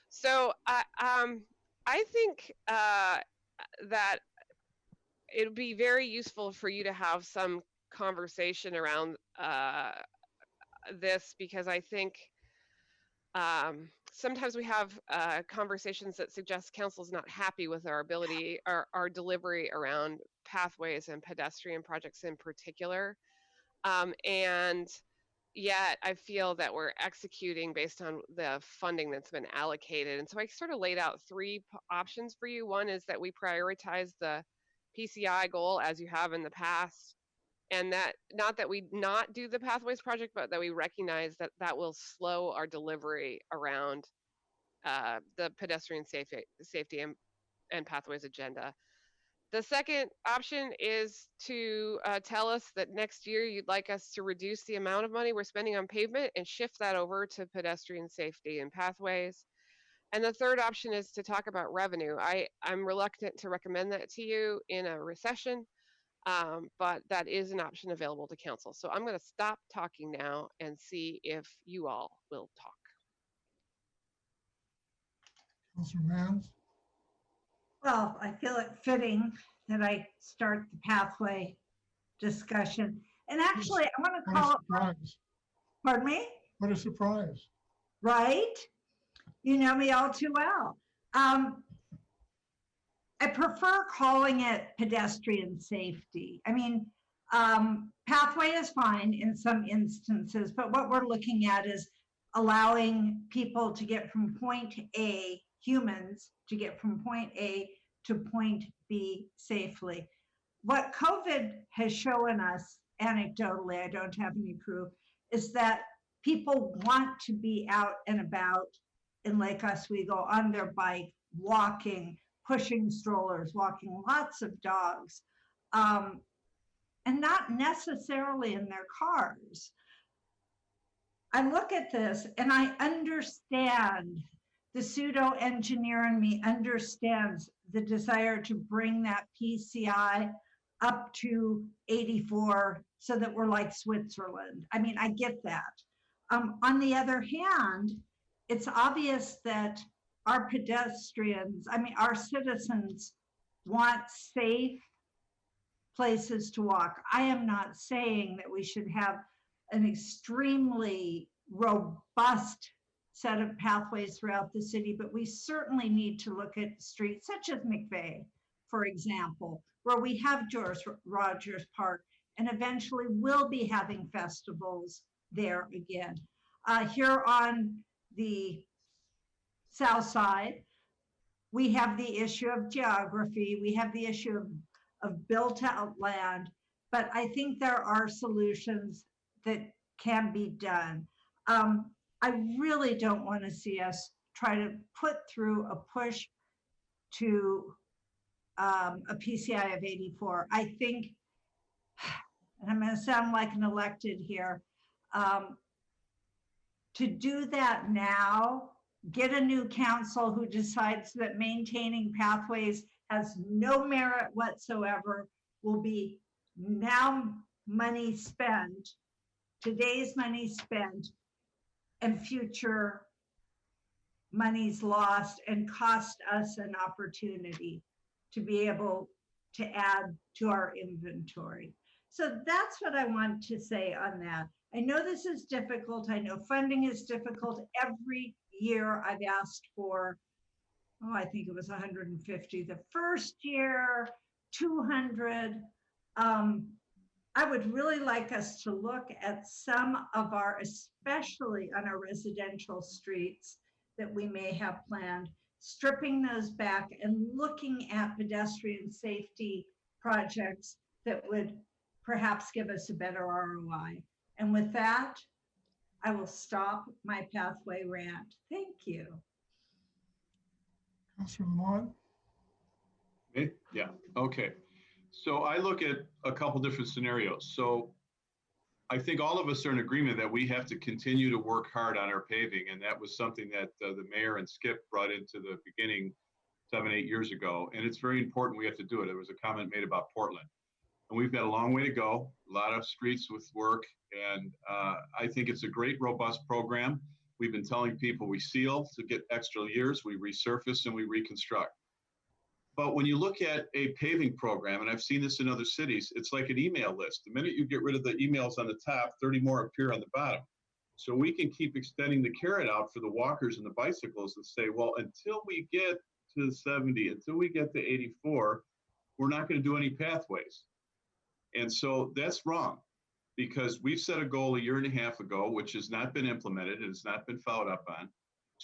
So I think that it would be very useful for you to have some conversation around this, because I think sometimes we have conversations that suggest council's not happy with our ability, our delivery around pathways and pedestrian projects in particular. And yet I feel that we're executing based on the funding that's been allocated. And so I sort of laid out three options for you. One is that we prioritize the PCI goal as you have in the past, and that not that we not do the pathways project, but that we recognize that that will slow our delivery around the pedestrian safety and pathways agenda. The second option is to tell us that next year you'd like us to reduce the amount of money we're spending on pavement and shift that over to pedestrian safety and pathways. And the third option is to talk about revenue. I'm reluctant to recommend that to you in a recession, but that is an option available to council. So I'm going to stop talking now and see if you all will talk. Councilor Mans? Well, I feel it fitting that I start the pathway discussion. And actually, I want to call it, pardon me? What a surprise. Right? You know me all too well. I prefer calling it pedestrian safety. I mean, pathway is fine in some instances, but what we're looking at is allowing people to get from point A, humans to get from point A to point B safely. What COVID has shown us, anecdotally, I don't have any proof, is that people want to be out and about in Lake Oswego on their bike, walking, pushing strollers, walking lots of dogs, and not necessarily in their cars. I look at this and I understand, the pseudo engineer in me understands the desire to bring that PCI up to 84 so that we're like Switzerland. I mean, I get that. On the other hand, it's obvious that our pedestrians, I mean, our citizens want safe places to walk. I am not saying that we should have an extremely robust set of pathways throughout the city, but we certainly need to look at streets such as McVeigh, for example, where we have George Rogers Park and eventually will be having festivals there again. Here on the south side, we have the issue of geography, we have the issue of built out land, but I think there are solutions that can be done. I really don't want to see us try to put through a push to a PCI of 84. I think, and I'm going to sound like an elected here, to do that now, get a new council who decides that maintaining pathways has no merit whatsoever, will be now money spent, today's money spent, and future monies lost, and cost us an opportunity to be able to add to our inventory. So that's what I want to say on that. I know this is difficult. I know funding is difficult. Every year I've asked for, I think it was 150 the first year, 200. I would really like us to look at some of our, especially on our residential streets that we may have planned, stripping those back and looking at pedestrian safety projects that would perhaps give us a better ROI. And with that, I will stop my pathway rant. Thank you. Councilor Lamont? Me? Yeah, okay. So I look at a couple different scenarios. So I think all of us are in agreement that we have to continue to work hard on our paving. And that was something that the mayor and Skip brought into the beginning 7-8 years ago. And it's very important we have to do it. There was a comment made about Portland. And we've got a long way to go, a lot of streets with work. And I think it's a great, robust program. We've been telling people we seal to get extra years, we resurface and we reconstruct. But when you look at a paving program, and I've seen this in other cities, it's like an email list. The minute you get rid of the emails on the top, 30 more appear on the bottom. So we can keep extending the carrot out for the walkers and the bicycles and say, well, until we get to 70, until we get to 84, we're not going to do any pathways. And so that's wrong, because we've set a goal 1.5 years ago, which has not been implemented and has not been followed up on,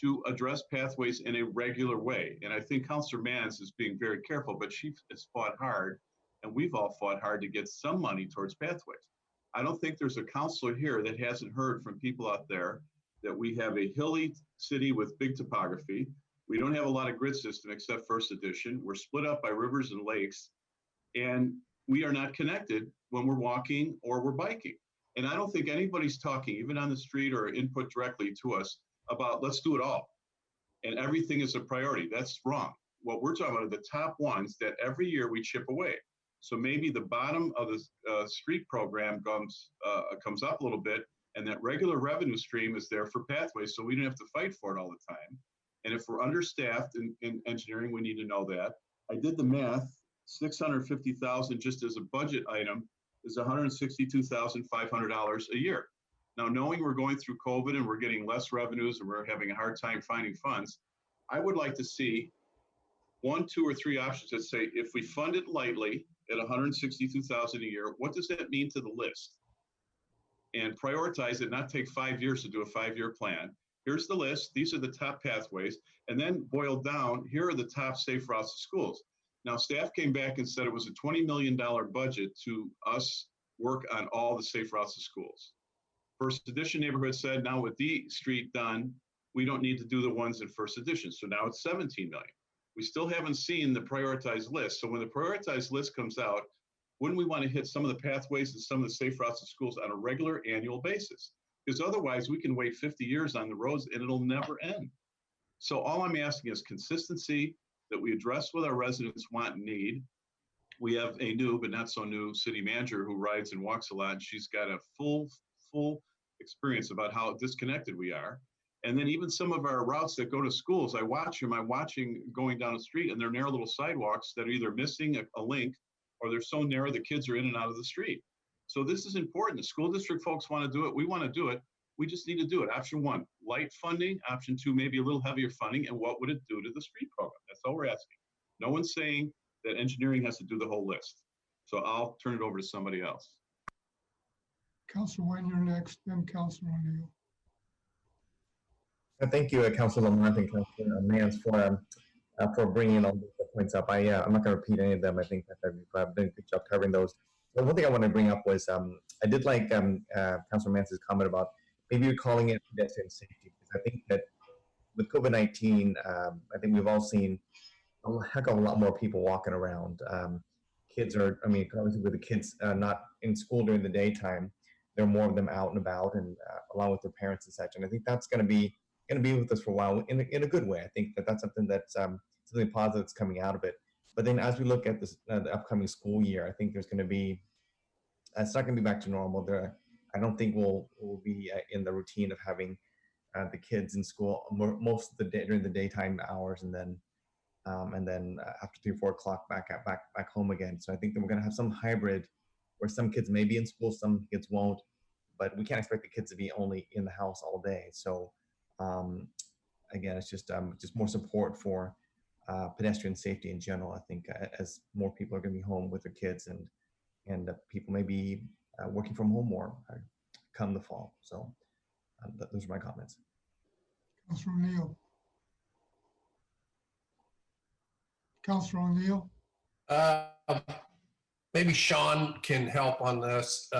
to address pathways in a regular way. And I think Councilor Mans is being very careful, but she has fought hard, and we've all fought hard to get some money towards pathways. I don't think there's a councilor here that hasn't heard from people out there that we have a hilly city with big topography. We don't have a lot of grid system except first edition. We're split up by rivers and lakes, and we are not connected when we're walking or we're biking. And I don't think anybody's talking, even on the street or input directly to us, about let's do it all. And everything is a priority. That's wrong. What we're talking about are the top ones that every year we chip away. So maybe the bottom of the street program comes up a little bit, and that regular revenue stream is there for pathways, so we don't have to fight for it all the time. And if we're understaffed in engineering, we need to know that. I did the math. 650,000 just as a budget item is $162,500 a year. Now, knowing we're going through COVID and we're getting less revenues and we're having a hard time finding funds, I would like to see 1, 2, or 3 options that say, if we fund it lightly at $162,000 a year, what does that mean to the list? And prioritize it, not take 5 years to do a 5-year plan. Here's the list. These are the top pathways. And then boiled down, here are the top safe routes to schools. Now, staff came back and said it was a $20 million budget to us work on all the safe routes to schools. First Edition neighborhood said, now with D Street done, we don't need to do the ones in First Edition. So now it's 17 million. We still haven't seen the prioritized list. So when the prioritized list comes out, wouldn't we want to hit some of the pathways and some of the safe routes to schools on a regular annual basis? Because otherwise we can wait 50 years on the roads and it'll never end. So all I'm asking is consistency, that we address what our residents want and need. We have a new, but not so new, city manager who rides and walks a lot, and she's got a full experience about how disconnected we are. And then even some of our routes that go to schools, I'm watching going down the street, and they're narrow little sidewalks that are either missing a link or they're so narrow the kids are in and out of the street. So this is important. The school district folks want to do it. We want to do it. We just need to do it. Option one, light funding. Option two, maybe a little heavier funding. And what would it do to the street program? That's all we're asking. No one's saying that engineering has to do the whole list. So I'll turn it over to somebody else. Councilor Wynn, you're next, then Councilor O'Neill. Thank you, Councilor Lamont and Councilor Mans for bringing all the points up. I'm not going to repeat any of them. I think that I've done a good job covering those. But one thing I want to bring up was I did like Councilor Mans's comment about maybe you're calling it pedestrian safety, because I think that with COVID-19, I think we've all seen a heck of a lot more people walking around. Kids are, I mean, obviously with the kids not in school during the daytime, there are more of them out and about and along with their parents and such. And I think that's going to be with us for a while in a good way. I think that that's something that's something positive that's coming out of it. But then as we look at this the upcoming school year, I think there's going to be, it's not going to be back to normal. I don't think we'll be in the routine of having the kids in school most of the day during the daytime hours, and then after 3 or 4 o'clock back home again. So I think that we're going to have some hybrid where some kids may be in school, some kids won't, but we can't expect the kids to be only in the house all day. So again, it's just more support for pedestrian safety in general. I think as more people are going to be home with their kids and people may be working from home more come the fall. So those are my comments. Councilor O'Neill. Councilor O'Neill. Maybe Sean can help on this.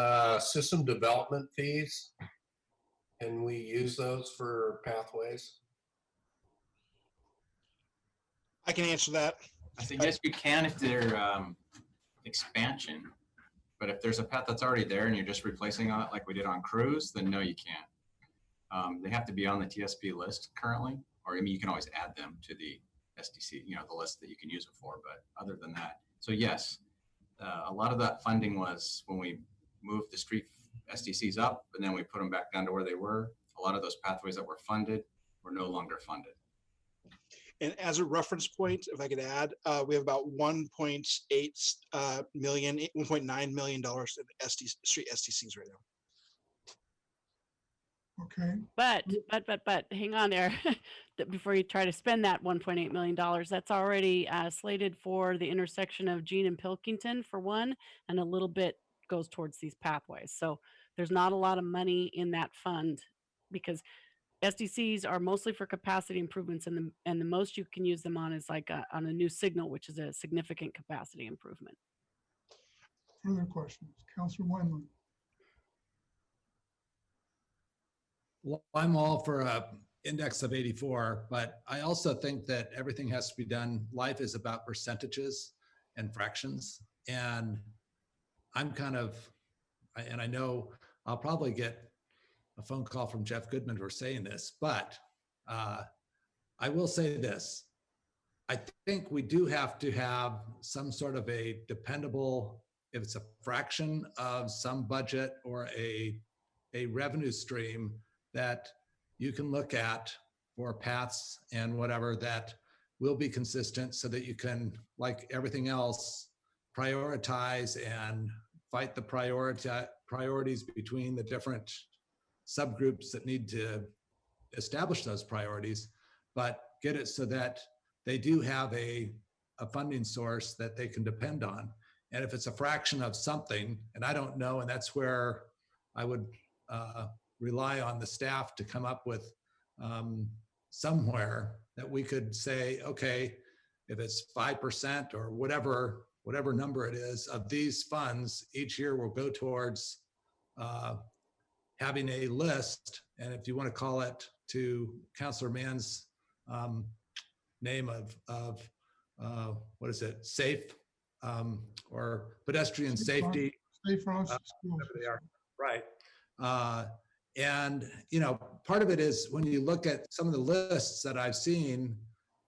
System development fees. Can we use those for pathways? I can answer that. I think yes, you can if they're expansion, but if there's a path that's already there and you're just replacing it like we did on Cruise, then no, you can't. They have to be on the TSP list currently, or I mean, you can always add them to the SDC, the list that you can use it for, but other than that. So yes, a lot of that funding was when we moved the street SDCs up and then we put them back down to where they were. A lot of those pathways that were funded were no longer funded. And as a reference point, if I could add, we have about 1.8 million, $1.9 million in street SDCs right now. Okay. But hang on there. Before you try to spend that $1.8 million, that's already slated for the intersection of Jean and Pilkington for one, and a little bit goes towards these pathways. So there's not a lot of money in that fund because SDCs are mostly for capacity improvements, and the most you can use them on is like on a new signal, which is a significant capacity improvement. Further questions? Councilor Wendland. Well, I'm all for a index of 84, but I also think that everything has to be done. Life is about percentages and fractions. And I'm and I know I'll probably get a phone call from Jeff Goodman for saying this, but I will say this. I think we do have to have some sort of a dependable, if it's a fraction of some budget or a revenue stream that you can look at for paths and whatever that will be consistent so that you can, like everything else, prioritize and fight the priorities between the different subgroups that need to establish those priorities, but get it so that they do have a funding source that they can depend on. And if it's a fraction of something, and I don't know, and that's where I would rely on the staff to come up with somewhere that we could say, okay, if it's 5% or whatever number it is of these funds, each year will go towards having a list. And if you want to call it to Councilor Mann's name of what is it, safe or pedestrian safety. Safe routes to schools. They are. Right. And, part of it is when you look at some of the lists that I've seen,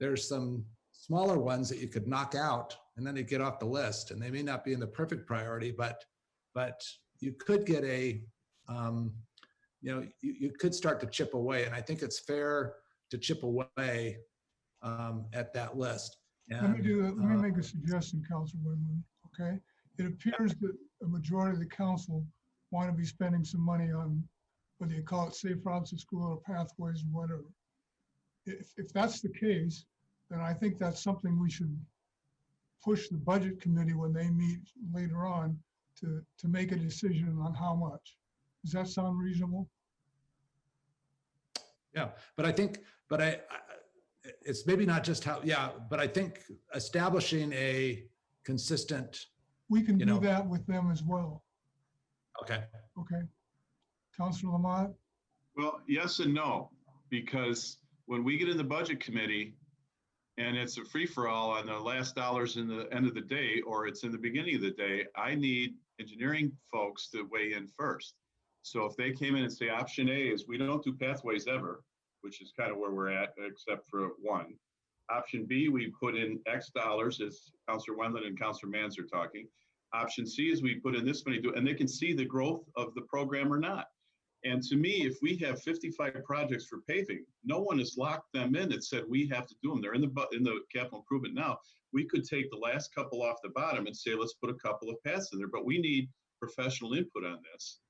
there's some smaller ones that you could knock out and then they get off the list, and they may not be in the perfect priority, but you could get you could start to chip away. And I think it's fair to chip away at that list. And, let me make a suggestion, Councilor Wendland, okay? It appears that a majority of the council want to be spending some money on whether you call it safe routes to school or pathways or whatever. If that's the case, then I think that's something we should push the budget committee when they meet later on to make a decision on how much. Does that sound reasonable? Yeah, but I think, it's maybe not just how, yeah, but I think establishing a consistent, We can You do know. that with them as well. okay, Okay. Councilor Lamont? Well, yes and no, because when we get in the budget committee and it's a free-for-all on the last dollars in the end of the day, or it's in the beginning of the day, I need engineering folks to weigh in first. So if they came in and say option A is we don't do pathways ever, which is kind of where we're at, except for one. Option B, we put in X dollars, as Councilor Wendland and Councilor Mans are talking. Option C is we put in this many, and they can see the growth of the program or not. And to me, if we have 55 projects for paving, no one has locked them in and said we have to do them. They're in the capital improvement now. We could take the last couple off the bottom and say, let's put a couple of paths in there, but we need professional input on this.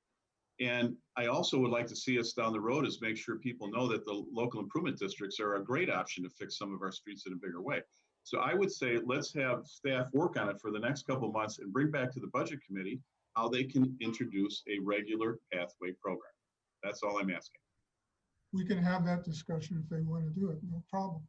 And I also would like to see us down the road is make sure people know that the local improvement districts are a great option to fix some of our streets in a bigger way. So I would say, let's have staff work on it for the next couple of months and bring back to the budget committee how they can introduce a regular pathway program. That's all I'm asking. We can have that discussion if they want to do it, no problem.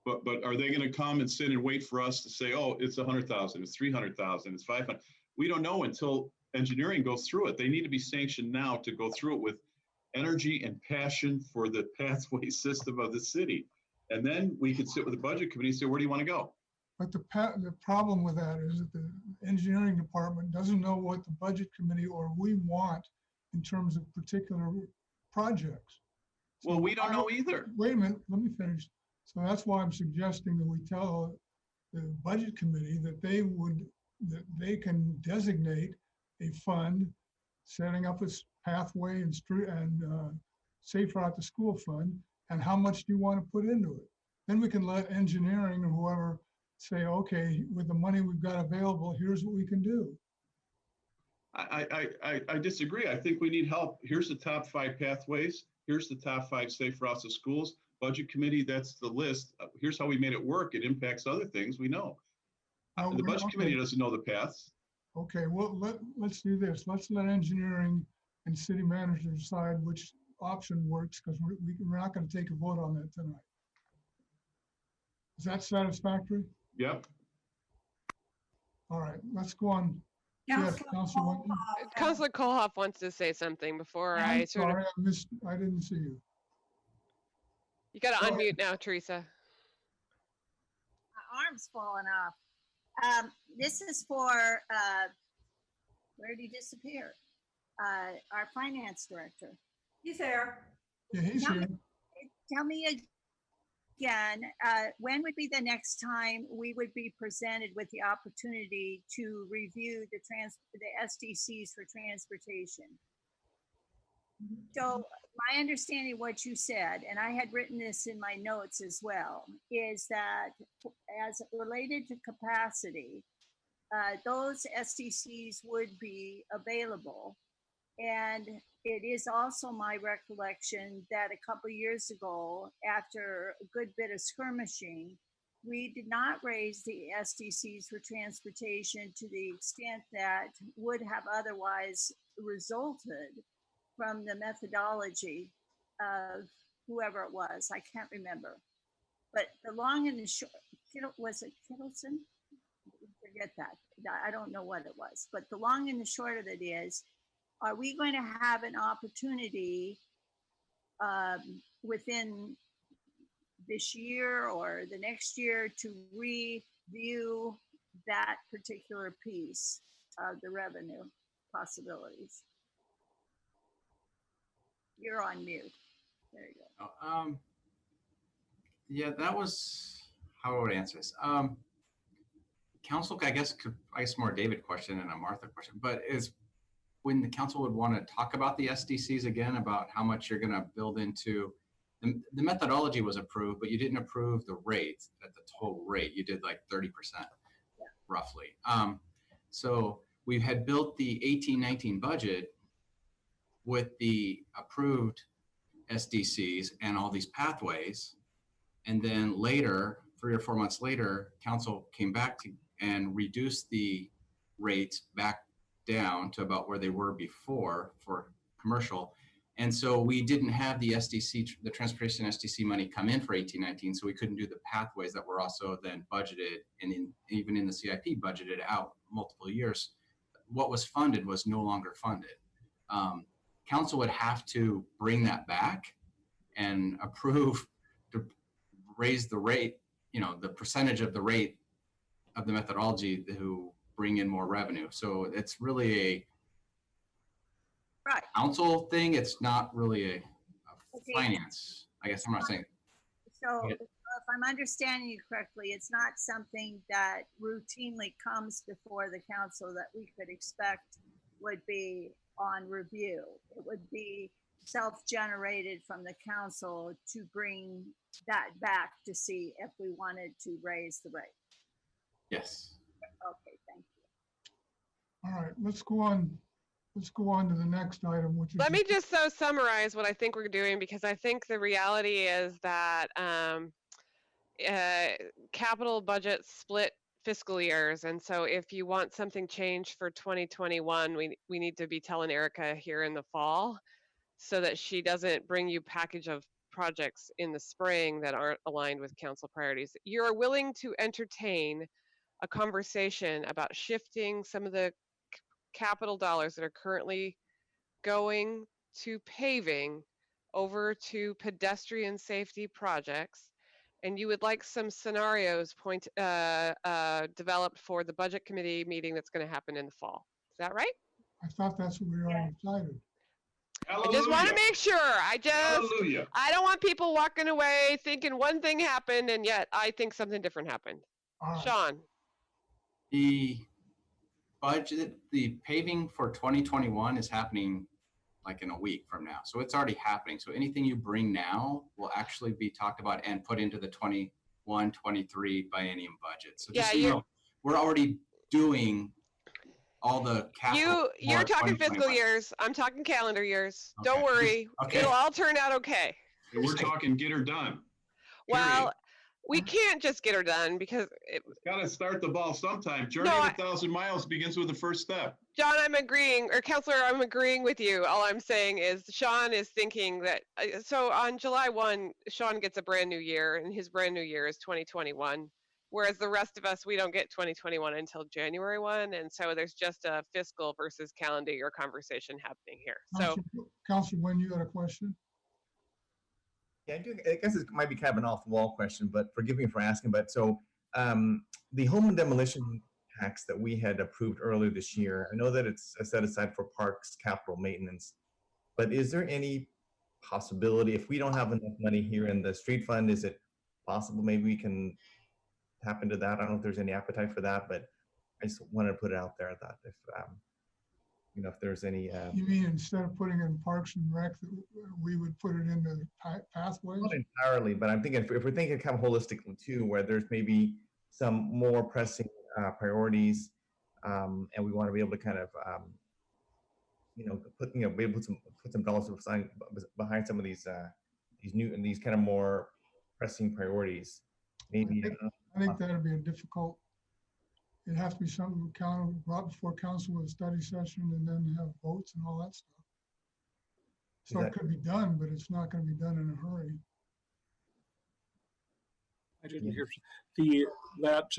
But are they going to come and sit and wait for us to say, oh, it's 100,000, it's 300,000, it's 500? We don't know until engineering goes through it. They need to be sanctioned now to go through it with energy and passion for the pathway system of the city. And then we could sit with the budget committee and say, where do you want to go? But the problem with that is that the engineering department doesn't know what the budget committee or we want in terms of particular projects. Well, we don't know either. Wait a minute, let me finish. So that's why I'm suggesting that we tell the budget committee that they can designate a fund, setting up a pathway and street and safe route to school fund, and how much do you want to put into it? Then we can let engineering or whoever say, okay, with the money we've got available, here's what we can do. I disagree. I think we need help. Here's the top 5 pathways. Here's the top 5 safe routes to schools. Budget committee, that's the list. Here's how we made it work. It impacts other things we know. The budget committee doesn't know the paths. Okay, well, let's do this. Let's let engineering and city manager decide which option works, because we're not going to take a vote on that tonight. Is that satisfactory? Yep. All right, let's go on. Yes, Councilor Wendland. Councilor Kohlhoff wants to say something before I I'm sort of. sorry, I didn't see you. You got to Go unmute now, Teresa. My arm's falling off. This is for, where did he disappear? Our finance director. He's there. Yeah, he's here. Tell me again, when would be the next time we would be presented with the opportunity to review the SDCs for transportation? So my understanding of what you said, and I had written this in my notes as well, is that as related to capacity, those SDCs would be available. And it is also my recollection that a couple of years ago, after a good bit of skirmishing, we did not raise the SDCs for transportation to the extent that would have otherwise resulted from the methodology of whoever it was. I can't remember. But the long and the short, was it Kittleson? Forget that. I don't know what it was. But the long and the short of it is, are we going to have an opportunity within this year or the next year to review that particular piece of the revenue possibilities? You're on mute. There you go. Yeah, that was how I would answer this. Council, I guess more a David question and a Martha question, but is when the council would want to talk about the SDCs again, about how much you're going to build into the methodology was approved, but you didn't approve the rate at the total rate. You did like 30% roughly. So we had built the 18-19 budget with the approved SDCs and all these pathways. And then later, 3 or 4 months later, council came back and reduced the rates back down to about where they were before for commercial. And so we didn't have the SDC, the transportation SDC money come in for 18-19, so we couldn't do the pathways that were also then budgeted and even in the CIP budgeted out multiple years. What was funded was no longer funded. Council would have to bring that back and approve to raise the rate, the percentage of the rate of the methodology to bring in more revenue. So it's really a Right. council thing. It's not really a Okay. finance. I guess I'm not saying. So Yeah. if I'm understanding you correctly, it's not something that routinely comes before the council that we could expect would be on review. It would be self-generated from the council to bring that back to see if we wanted to raise the rate. Yes. Okay, thank you. All right, let's go on. Let's go on to the next item, which is. Let me just summarize what I think we're doing, because I think the reality is that capital budget split fiscal years. And so if you want something changed for 2021, we need to be telling Erica here in the fall so that she doesn't bring you package of projects in the spring that aren't aligned with council priorities. You're willing to entertain a conversation about shifting some of the capital dollars that are currently going to paving over to pedestrian safety projects, and you would like some scenarios developed for the budget committee meeting that's going to happen in the fall. Is that right? I thought that's what we already decided. I just want to make sure. Hallelujah. I don't want people walking away thinking one thing happened and yet I think something different happened. All right. Sean. The budget, the paving for 2021 is happening like in a week from now. So it's already happening. So anything you bring now will actually be talked about and put into the 21-23 biennium budget. So just so you know, we're already doing all the capital. You're talking fiscal years. I'm talking calendar years. Okay. Don't worry. Okay. It'll all turn out okay. And we're talking get her done. Well, we can't just get her done because got to start the ball sometime. Journey of 1,000 miles begins with the first step. John, I'm agreeing, or Counselor, I'm agreeing with you. All I'm saying is Sean is thinking that, so on July 1, Sean gets a brand new year, and his brand new year is 2021. Whereas the rest of us, we don't get 2021 until January 1. And so there's just a fiscal versus calendar year conversation happening here. So, Counselor Wynn, you got a question? Yeah, I do. I guess it might be kind of an off-the-wall question, but forgive me for asking. But so the home and demolition tax that we had approved earlier this year, I know that it's set aside for parks capital maintenance, but is there any possibility, if we don't have enough money here in the street fund, is it possible maybe we can tap into that? I don't know if there's any appetite for that, but I just wanted to put it out there that if if there's any. You mean instead of putting it in Parks and Rec, we would put it into pathways? Not entirely, but I'm thinking if we're thinking kind of holistically too, where there's maybe some more pressing priorities, and we want to be able to kind of be able to put some dollars behind some of these kind of more pressing priorities. Maybe I think that'd be a difficult. It'd have to be something brought before council with a study session and then have votes and all that stuff. So it could be done, but it's not going to be done in a hurry. I didn't hear that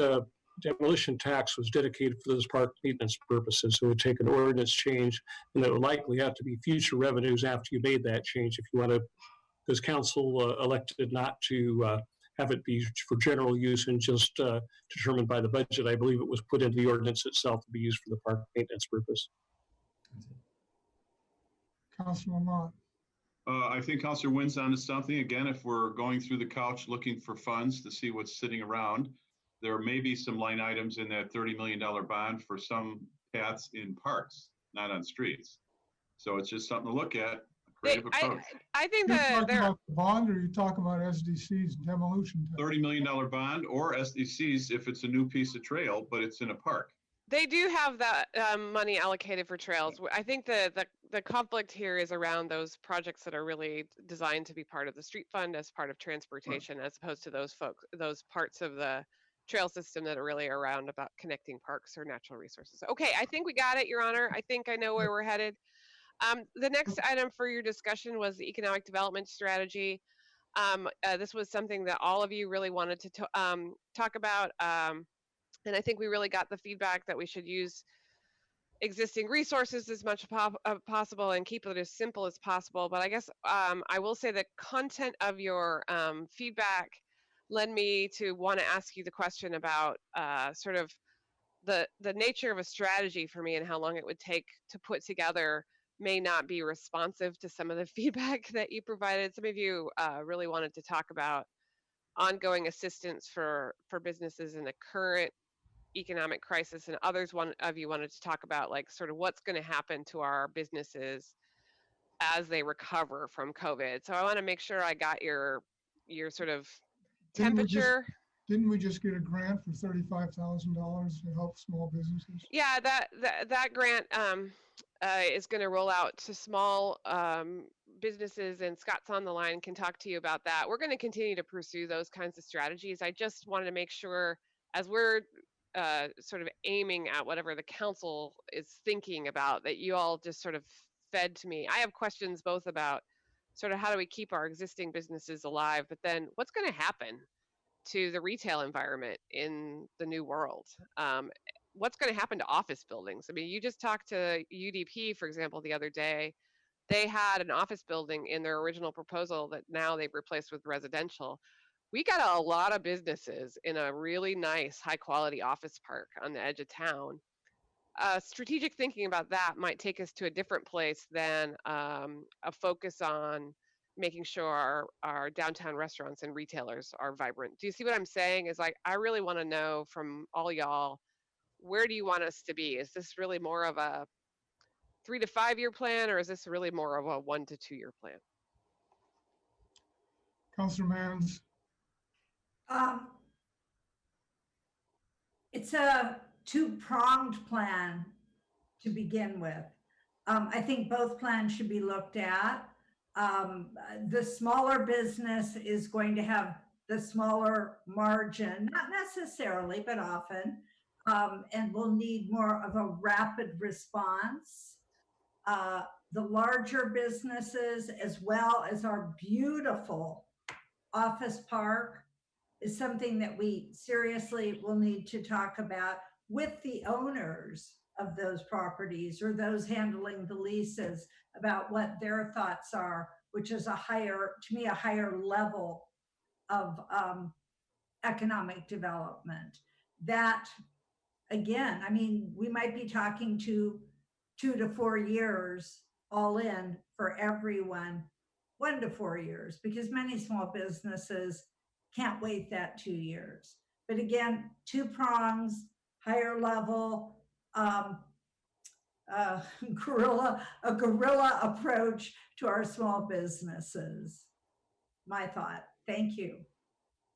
demolition tax was dedicated for those park maintenance purposes. So it would take an ordinance change, and it would likely have to be future revenues after you made that change. If you want to, because council elected not to have it be for general use and just determined by the budget. I believe it was put into the ordinance itself to be used for the park maintenance purpose. Councilor Mott. I think Councilor Wynn's onto something. Again, if we're going through the couch looking for funds to see what's sitting around, there may be some line items in that $30 million bond for some paths in parks, not on streets. So it's just something to look at. I think you're talking about the bond, or are you talking about SDC's demolition tax? $30 million bond or SDC's if it's a new piece of trail, but it's in a park. They do have that money allocated for trails. I think the conflict here is around those projects that are really designed to be part of the street fund as part of transportation, as opposed to those parts of the trail system that are really around about connecting parks or natural resources. Okay, I think we got it, Your Honor. I think I know where we're headed. The next item for your discussion was the economic development strategy. This was something that all of you really wanted to talk about. And I think we really got the feedback that we should use existing resources as much possible and keep it as simple as possible. But I guess I will say the content of your feedback led me to want to ask you the question about sort of the nature of a strategy for me and how long it would take to put together may not be responsive to some of the feedback that you provided. Some of you really wanted to talk about ongoing assistance for businesses in the current economic crisis, and one of you wanted to talk about like sort of what's going to happen to our businesses as they recover from COVID. So I want to make sure I got your sort of temperature. Didn't we just get a grant for $35,000 to help small businesses? Yeah, that grant is going to roll out to small businesses, and Scott's on the line, can talk to you about that. We're going to continue to pursue those kinds of strategies. I just wanted to make sure, as we're sort of aiming at whatever the council is thinking about, that you all just sort of fed to me. I have questions both about sort of how do we keep our existing businesses alive, but then what's going to happen to the retail environment in the new world? What's going to happen to office buildings? I mean, you just talked to UDP, for example, the other day. They had an office building in their original proposal that now they've replaced with residential. We got a lot of businesses in a really nice, high quality office park on the edge of town. Strategic thinking about that might take us to a different place than a focus on making sure our downtown restaurants and retailers are vibrant. Do you see what I'm saying? Is like, I really want to know from all y'all, where do you want us to be? Is this really more of a 3 to 5 year plan, or is this really more of a 1 to 2 year plan? Councilor Mans. It's a two-pronged plan to begin with. I think both plans should be looked at. The smaller business is going to have the smaller margin, not necessarily, but often, and will need more of a rapid response. The larger businesses, as well as our beautiful office park, is something that we seriously will need to talk about with the owners of those properties or those handling the leases about what their thoughts are, which is to me, a higher level of economic development. That, again, I mean, we might be talking to 2 to 4 years all in for everyone, 1 to 4 years, because many small businesses can't wait that 2 years. But again, 2 prongs, higher level, a guerrilla approach to our small businesses. My thought. Thank you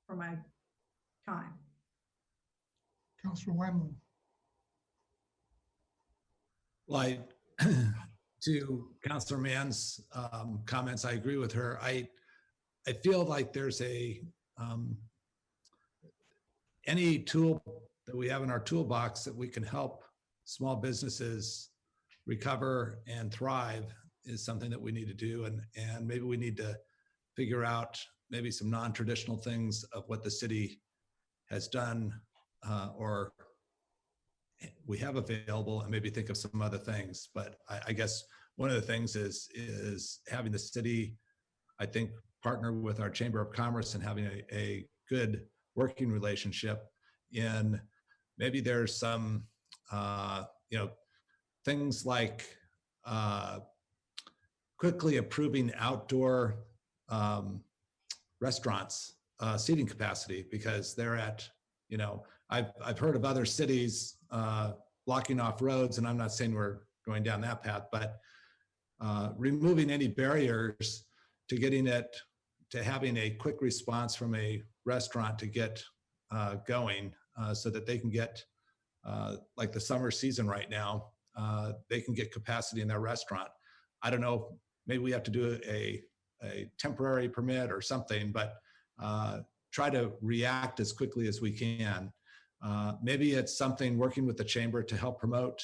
for my time. Councilor Wendland. Well, to Councilor Mann's comments, I agree with her. I feel like there's any tool that we have in our toolbox that we can help small businesses recover and thrive is something that we need to do. And maybe we need to figure out maybe some non-traditional things of what the city has done or we have available, and maybe think of some other things. But I guess one of the things is having the city, I think, partner with our Chamber of Commerce and having a good working relationship in maybe there's some, things like quickly approving outdoor restaurants seating capacity, because they're at, I've heard of other cities blocking off roads, and I'm not saying we're going down that path, but removing any barriers to getting it, to having a quick response from a restaurant to get going so that they can get like the summer season right now, they can get capacity in their restaurant. I don't know, maybe we have to do a temporary permit or something, but try to react as quickly as we can. Maybe it's something working with the chamber to help promote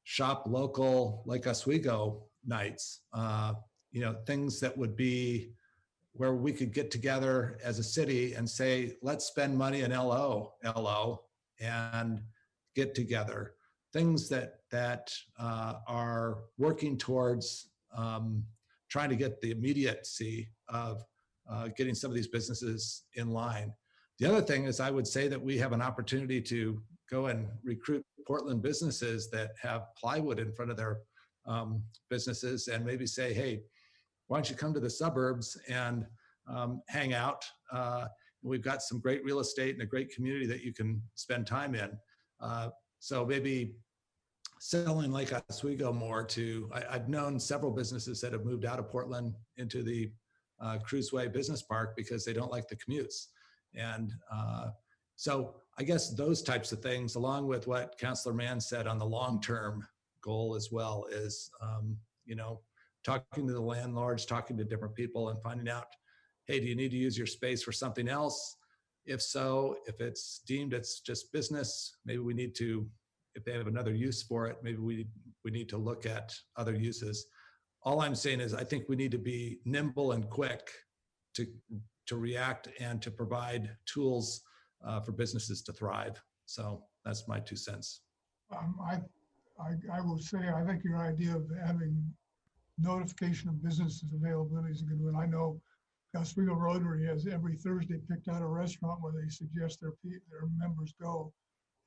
shop local, like Oswego nights, things that would be where we could get together as a city and say, let's spend money in LO, and get together. Things that are working towards trying to get the immediacy of getting some of these businesses in line. The other thing is I would say that we have an opportunity to go and recruit Portland businesses that have plywood in front of their businesses and maybe say, hey, why don't you come to the suburbs and hang out? We've got some great real estate and a great community that you can spend time in. So maybe selling like Oswego more to, I've known several businesses that have moved out of Portland into the Cruiseway Business Park because they don't like the commutes. And so I guess those types of things, along with what Councillor Mann said on the long-term goal as well, is, talking to the landlords, talking to different people and finding out, hey, do you need to use your space for something else? If so, if it's deemed it's just business, maybe we need to, if they have another use for it, maybe we need to look at other uses. All I'm saying is I think we need to be nimble and quick to react and to provide tools for businesses to thrive. So that's my 2 cents. I will say, I think your idea of having notification of businesses availability is a good one. I know Oswego Rotary has every Thursday picked out a restaurant where they suggest their members go.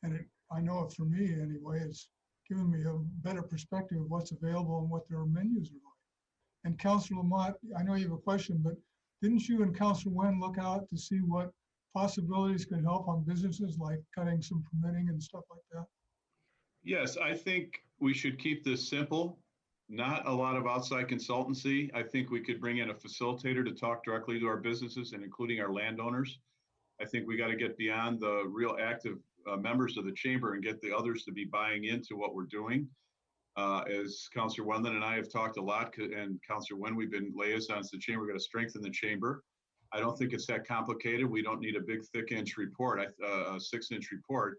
And I know for me anyway, it's given me a better perspective of what's available and what their menus are like. And Councilor Lamont, I know you have a question, but didn't you and Councilor Wen look out to see what possibilities could help on businesses like cutting some permitting and stuff like that? Yes, I think we should keep this simple. Not a lot of outside consultancy. I think we could bring in a facilitator to talk directly to our businesses and including our landowners. I think we got to get beyond the real active members of the chamber and get the others to be buying into what we're doing. As Councillor Wendland and I have talked a lot, and Councillor Wen, we've been liaisons to the chamber. We've got to strengthen the chamber. I don't think it's that complicated. We don't need a big, thick-inch report, a 6-inch report.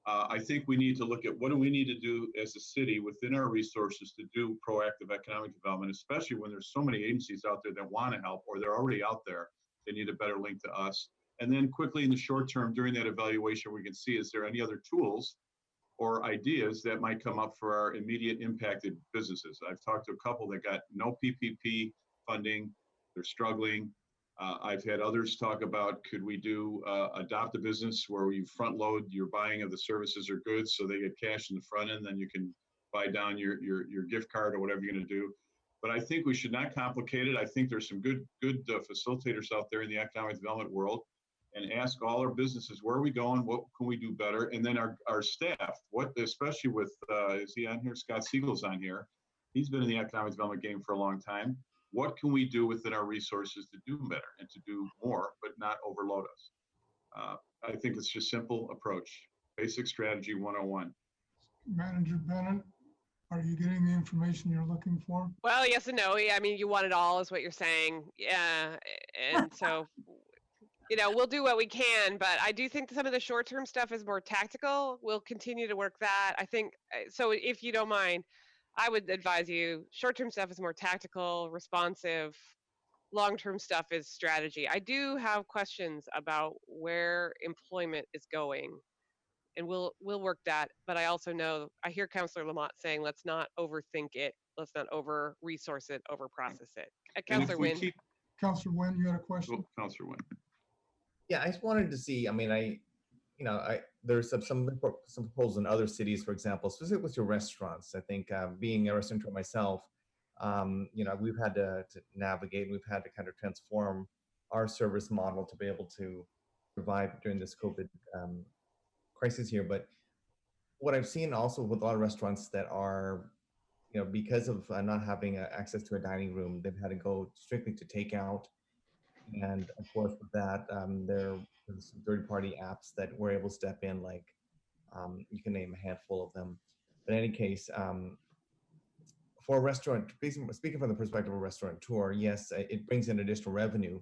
I think we need to look at what do we need to do as a city within our resources to do proactive economic development, especially when there's so many agencies out there that want to help or they're already out there. They need a better link to us. And then quickly in the short term during that evaluation, we can see, is there any other tools or ideas that might come up for our immediate impacted businesses? I've talked to a couple that got no PPP funding. They're struggling. I've had others talk about, could we do adopt a business where you front load your buying of the services or goods so they get cash in the front end, then you can buy down your gift card or whatever you're going to do. But I think we should not complicate it. I think there's some good facilitators out there in the economic development world, and ask all our businesses, where are we going? What can we do better? And then our staff, especially with, is he on here? Scott Siegel's on here. He's been in the economic development game for a long time. What can we do within our resources to do better and to do more, but not overload us? I think it's just simple approach, basic strategy 101. Manager Bennett, are you getting the information you're looking for? Well, yes and no. I mean, you want it all is what you're saying. Yeah. And so, we'll do what we can, but I do think some of the short-term stuff is more tactical. We'll continue to work that. I think, so if you don't mind, I would advise you, short-term stuff is more tactical, responsive. Long-term stuff is strategy. I do have questions about where employment is going, and we'll work that. But I also know, I hear Councillor Lamont saying, let's not overthink it. Let's not over-resource it, over-process it. Councillor Wynn. Councillor Wynn, you had a question? Oh, Councillor Wynn. Yeah, I just wanted to see, I mean, there's some proposals in other cities, for example, specifically with your restaurants. I think being a restaurateur myself, we've had to navigate, we've had to kind of transform our service model to be able to provide during this COVID crisis here. But what I've seen also with a lot of restaurants that are, because of not having access to a dining room, they've had to go strictly to takeout. And of course, with that, there's some third-party apps that we're able to step in, like You can name a handful of them. But in any case, for a restaurant, speaking from the perspective of a restaurateur, yes, it brings in additional revenue,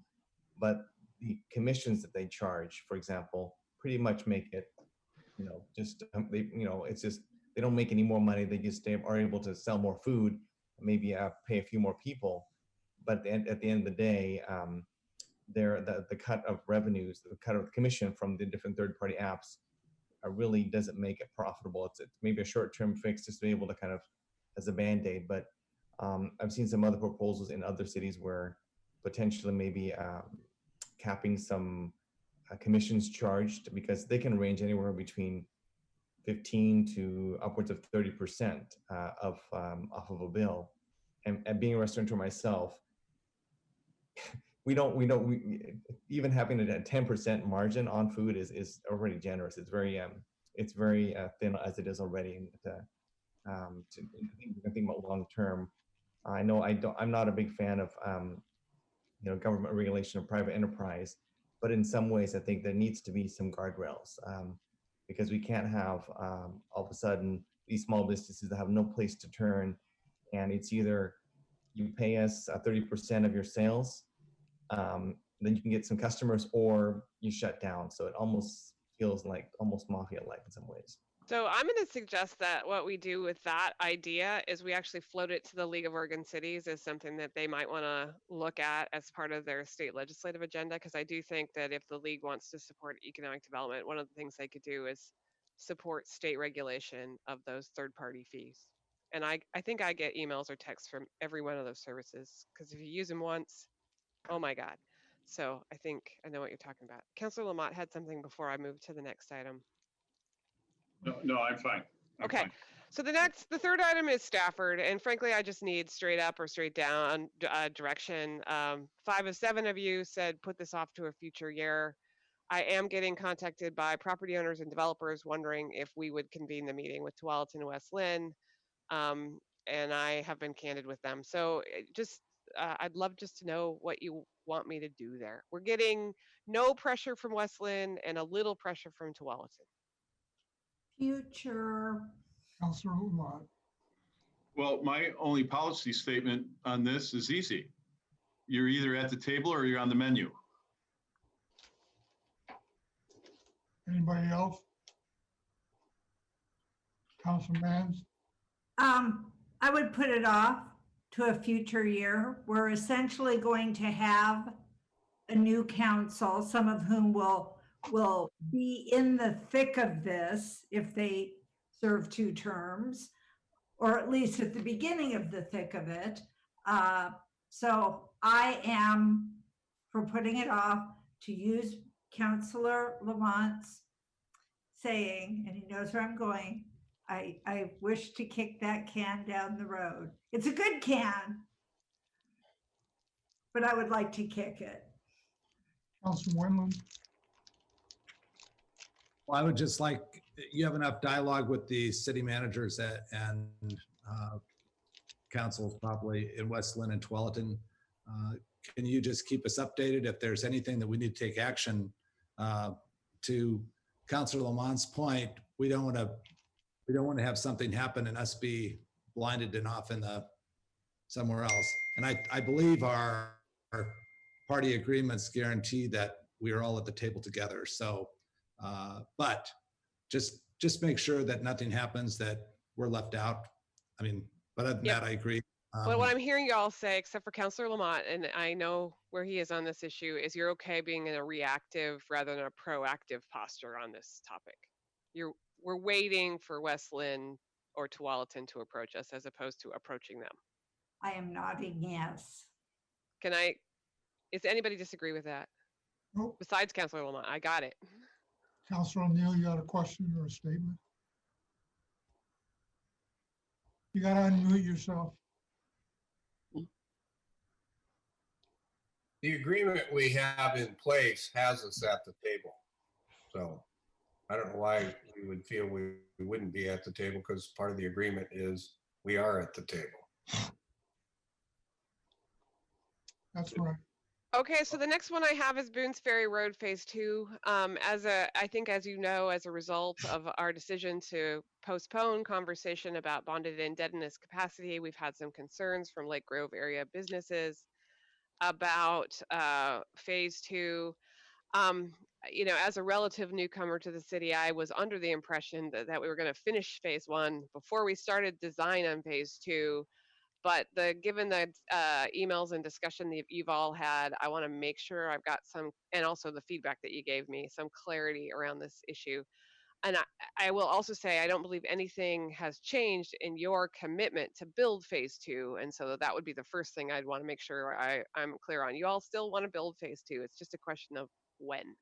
but the commissions that they charge, for example, pretty much make it, just it's just they don't make any more money. They just are able to sell more food, maybe pay a few more people, but at the end of the day, the cut of revenues, the cut of commission from the different third-party apps really doesn't make it profitable. It's maybe a short-term fix just to be able to kind of as a band-aid, but I've seen some other proposals in other cities where potentially maybe capping some commissions charged, because they can range anywhere between 15 to upwards of 30% off of a bill. And being a restaurateur myself, we even having a 10% margin on food is already generous. It's very thin as it is already. And I think about long term. I know I'm not a big fan of government regulation of private enterprise, but in some ways I think there needs to be some guardrails, because we can't have all of a sudden these small businesses that have no place to turn, and it's either you pay us 30% of your sales, then you can get some customers, or you shut down. So it almost feels like almost mafia-like in some ways. So I'm going to suggest that what we do with that idea is we actually float it to the League of Oregon Cities as something that they might want to look at as part of their state legislative agenda, because I do think that if the league wants to support economic development, one of the things they could do is support state regulation of those third-party fees. And I think I get emails or texts from every one of those services, because if you use them once, oh my God. So I think I know what you're talking about. Councilor Lamont had something before I move to the next item. No, I'm fine. Okay, so the third item is Stafford, and frankly, I just need straight up or straight down direction. 5 of 7 of you said put this off to a future year. I am getting contacted by property owners and developers wondering if we would convene the meeting with Tualatin and West Lynn, and I have been candid with them. So I'd love just to know what you want me to do there. We're getting no pressure from West Lynn and a little pressure from Tualatin. Future. Councilor Lamont. Well, my only policy statement on this is easy. You're either at the table or you're on the menu. Anybody else? Councilor Mans? I would put it off to a future year. We're essentially going to have a new council, some of whom will be in the thick of this if they serve 2 terms, or at least at the beginning of the thick of it. So I am for putting it off, to use Councilor Lamont's saying, and he knows where I'm going, I wish to kick that can down the road. It's a good can, but I would like to kick it. Councilor Wendland? Well, I would just like, you have enough dialogue with the city managers and councils probably in West Lynn and Tualatin. Can you just keep us updated if there's anything that we need to take action? To Councilor Lamont's point, we don't want to have something happen and us be blinded and off in somewhere else. And I believe our party agreements guarantee that we are all at the table together. So, but just make sure that nothing happens that we're left out. I mean, but other than that, I agree. But what I'm hearing y'all say, except for Councilor Lamont, and I know where he is on this issue, is you're okay being in a reactive rather than a proactive posture on this topic. We're waiting for West Lynn or Tualatin to approach us as opposed to approaching them. I am nodding yes. Does anybody disagree with that? Nope. Besides Councilor Lamont, I got it. Councilor O'Neill, you got a question or a statement? You got to unmute yourself. The agreement we have in place has us at the table. So I don't know why we would feel we wouldn't be at the table, because part of the agreement is we are at the table. That's right. Okay, so the next one I have is Boone's Ferry Road Phase 2. I think as you know, as a result of our decision to postpone conversation about bonded indebtedness capacity, we've had some concerns from Lake Grove area businesses about Phase 2. As a relative newcomer to the city, I was under the impression that we were going to finish Phase 1 before we started design on Phase 2. But given the emails and discussion that you've all had, I want to make sure I've got some, and also the feedback that you gave me, some clarity around this issue. And I will also say I don't believe anything has changed in your commitment to build Phase 2, and so that would be the first thing I'd want to make sure I'm clear on. You all still want to build Phase 2. It's just a question of when.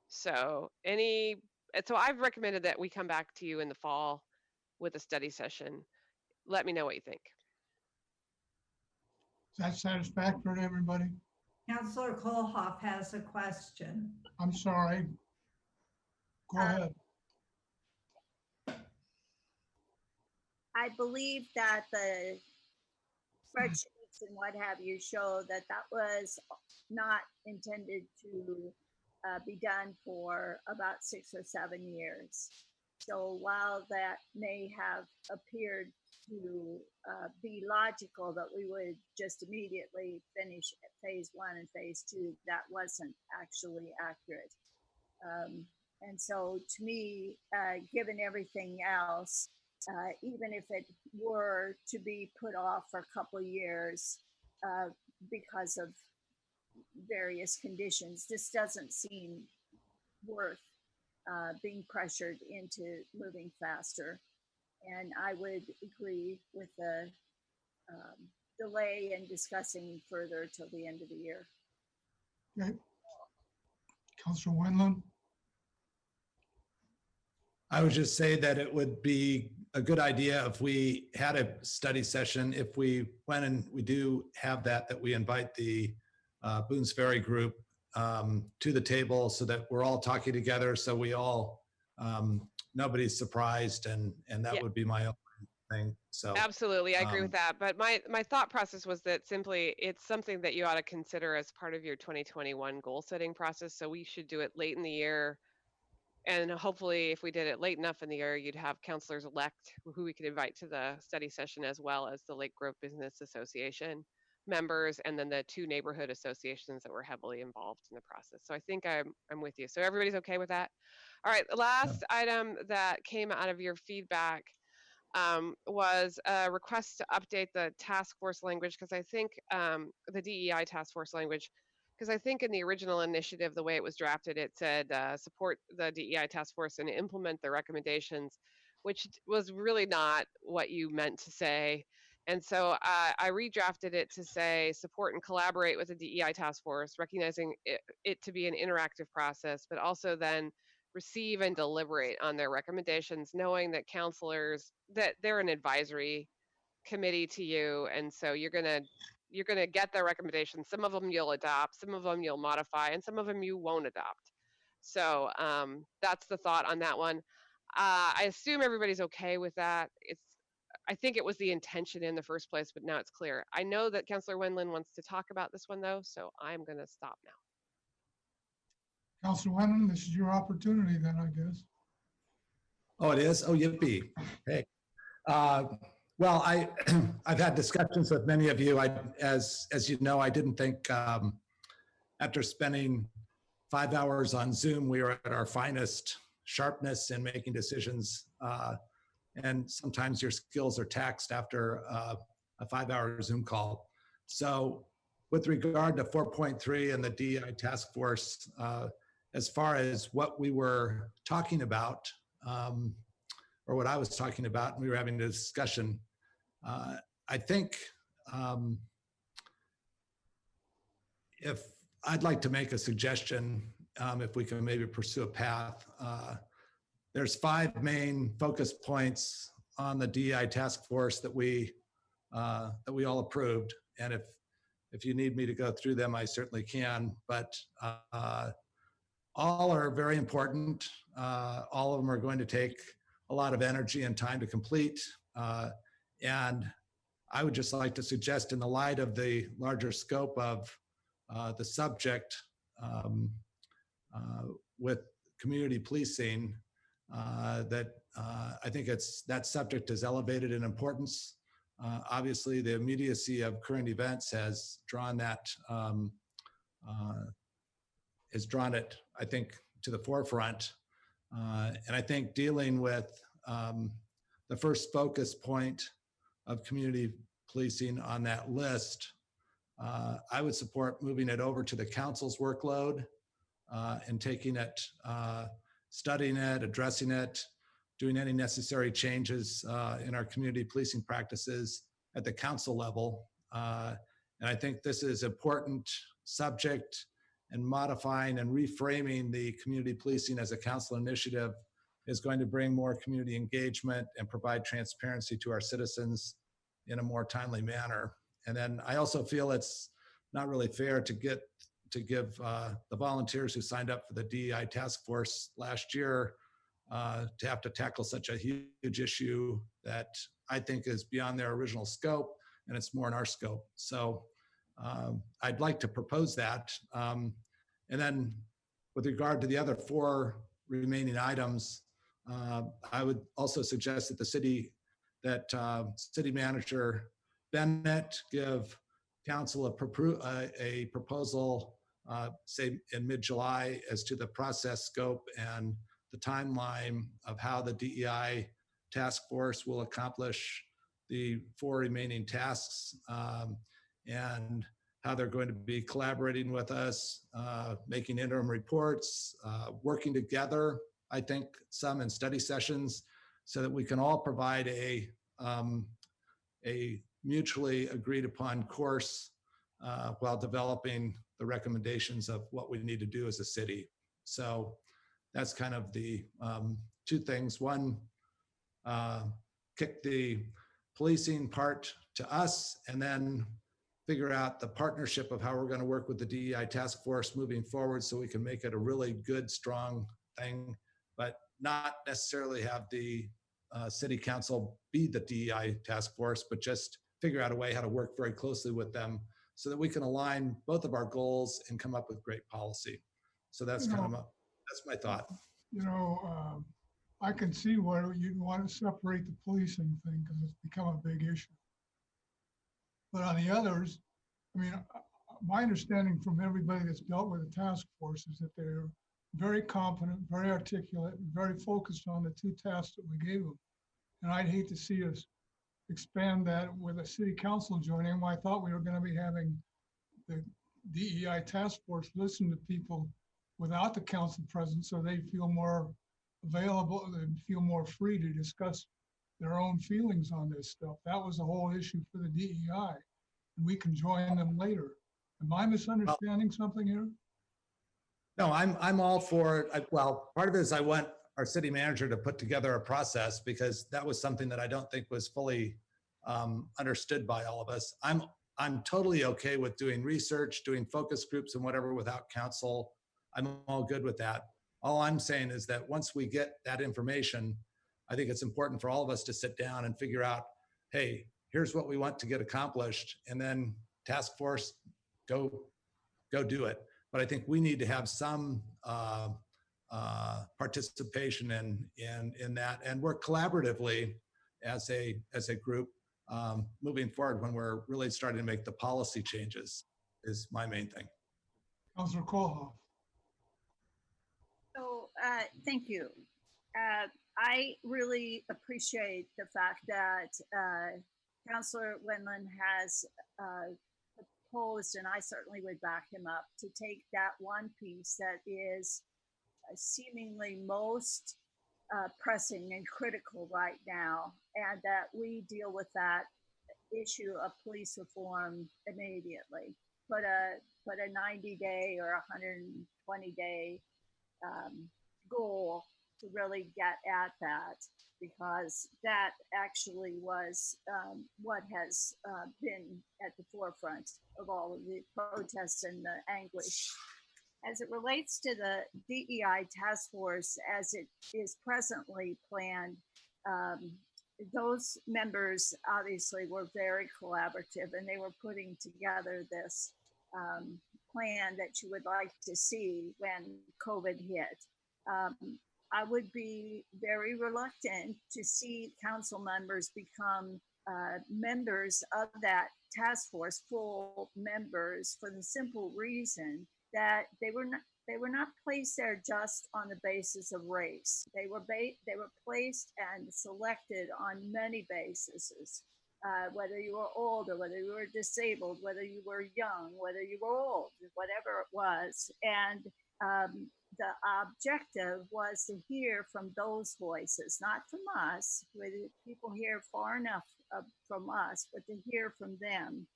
So I've recommended that we come back to you in the fall with a study session. Let me know what you think. Is that satisfactory to everybody? Councillor Kohlhoff has a question. I'm sorry. Go ahead. I believe that the spreadsheets and what have you show that was not intended to be done for about 6 or 7 years. So while that may have appeared to be logical that we would just immediately finish Phase 1 and Phase 2, that wasn't actually accurate. And so to me, given everything else, even if it were to be put off for a couple of years because of various conditions, this doesn't seem worth being pressured into moving faster. And I would agree with the delay and discussing further till the end of the year. Okay. Councilor Wendland? I would just say that it would be a good idea if we had a study session, if we went and we do have that we invite the Boone's Ferry group to the table so that we're all talking together, so we all, nobody's surprised, and that would be my own thing. So absolutely, I agree with that. But my thought process was that simply it's something that you ought to consider as part of your 2021 goal setting process. So we should do it late in the year. And hopefully if we did it late enough in the year, you'd have counselors elect who we could invite to the study session, as well as the Lake Grove Business Association members, and then the 2 neighborhood associations that were heavily involved in the process. So I think I'm with you. So everybody's okay with that? All right, the last item that came out of your feedback was a request to update the task force language, because I think the DEI task force language, because I think in the original initiative, the way it was drafted, it said support the DEI task force and implement the recommendations, which was really not what you meant to say. And so I redrafted it to say support and collaborate with the DEI task force, recognizing it to be an interactive process, but also then receive and deliberate on their recommendations, knowing that counselors, that they're an advisory committee to you, and so you're gonna get their recommendations. Some of them you'll adopt, some of them you'll modify, and some of them you won't adopt. So that's the thought on that one. I assume everybody's okay with that. I think it was the intention in the first place, but now it's clear. I know that Councillor Wendland wants to talk about this one though, so I'm gonna stop now. Councilor Wendland, this is your opportunity then, I guess. Oh, it is? Oh, yippee. Hey. Well, I've had discussions with many of you. As you know, I didn't think after spending 5 hours on Zoom, we were at our finest sharpness in making decisions. And sometimes your skills are taxed after a 5-hour Zoom call. So with regard to 4.3 and the DEI task force, as far as what we were talking about, or what I was talking about, and we were having a discussion, I think if I'd like to make a suggestion, if we can maybe pursue a path, there's 5 main focus points on the DEI task force that we all approved. And if you need me to go through them, I certainly can, but all are very important. All of them are going to take a lot of energy and time to complete. And I would just like to suggest, in the light of the larger scope of the subject with community policing, that I think that subject is elevated in importance. Obviously, the immediacy of current events has drawn it, I think, to the forefront. And I think dealing with the first focus point of community policing on that list, I would support moving it over to the council's workload and taking it, studying it, addressing it, doing any necessary changes in our community policing practices at the council level. And I think this is important subject, and modifying and reframing the community policing as a council initiative is going to bring more community engagement and provide transparency to our citizens in a more timely manner. And then I also feel it's not really fair to give the volunteers who signed up for the DEI task force last year to have to tackle such a huge issue that I think is beyond their original scope, and it's more in our scope. So I'd like to propose that. And then with regard to the other 4 remaining items, I would also suggest that city manager Bennett give council a proposal, say in mid-July, as to the process scope and the timeline of how the DEI task force will accomplish the 4 remaining tasks, and how they're going to be collaborating with us, making interim reports, working together, I think some in study sessions, so that we can all provide a mutually agreed upon course while developing the recommendations of what we need to do as a city. So that's kind of the 2 things. One, kick the policing part to us, and then figure out the partnership of how we're going to work with the DEI task force moving forward, so we can make it a really good, strong thing, but not necessarily have the city council be the DEI task force, but just figure out a way how to work very closely with them so that we can align both of our goals and come up with great policy. So that's that's my thought. I can see why you'd want to separate the policing thing, because it's become a big issue. But on the others, I mean, my understanding from everybody that's dealt with the task force is that they're very competent, very articulate, and very focused on the 2 tasks that we gave them. And I'd hate to see us expand that with a city council joining. I thought we were going to be having the DEI task force listen to people without the council present, so they feel more available and feel more free to discuss their own feelings on this stuff. That was the whole issue for the DEI. And we can join them later. Am I misunderstanding something here? No, I'm all for it. Well, part of it is I want our city manager to put together a process, because that was something that I don't think was fully understood by all of us. I'm totally okay with doing research, doing focus groups and whatever without council. I'm all good with that. All I'm saying is that once we get that information, I think it's important for all of us to sit down and figure out, hey, here's what we want to get accomplished, and then task force, go do it. But I think we need to have some participation in that, and work collaboratively as a group moving forward when we're really starting to make the policy changes, is my main thing. Councilor Kohlhoff. So thank you. I really appreciate the fact that Councillor Wendland has proposed, and I certainly would back him up, to take that one piece that is seemingly most pressing and critical right now, and that we deal with that issue of police reform immediately. Put a 90-day or 120-day goal to really get at that, because that actually was what has been at the forefront of all of the protests and the anguish. As it relates to the DEI task force as it is presently planned, those members obviously were very collaborative, and they were putting together this plan that you would like to see when COVID hit. I would be very reluctant to see council members become members of that task force, full members, for the simple reason that they were not placed there just on the basis of race. They were placed and selected on many bases. Whether you were old or whether you were disabled, whether you were young, whether you were old, whatever it was. And the objective was to hear from those voices, not from us, where people hear far enough from us, but to hear from them.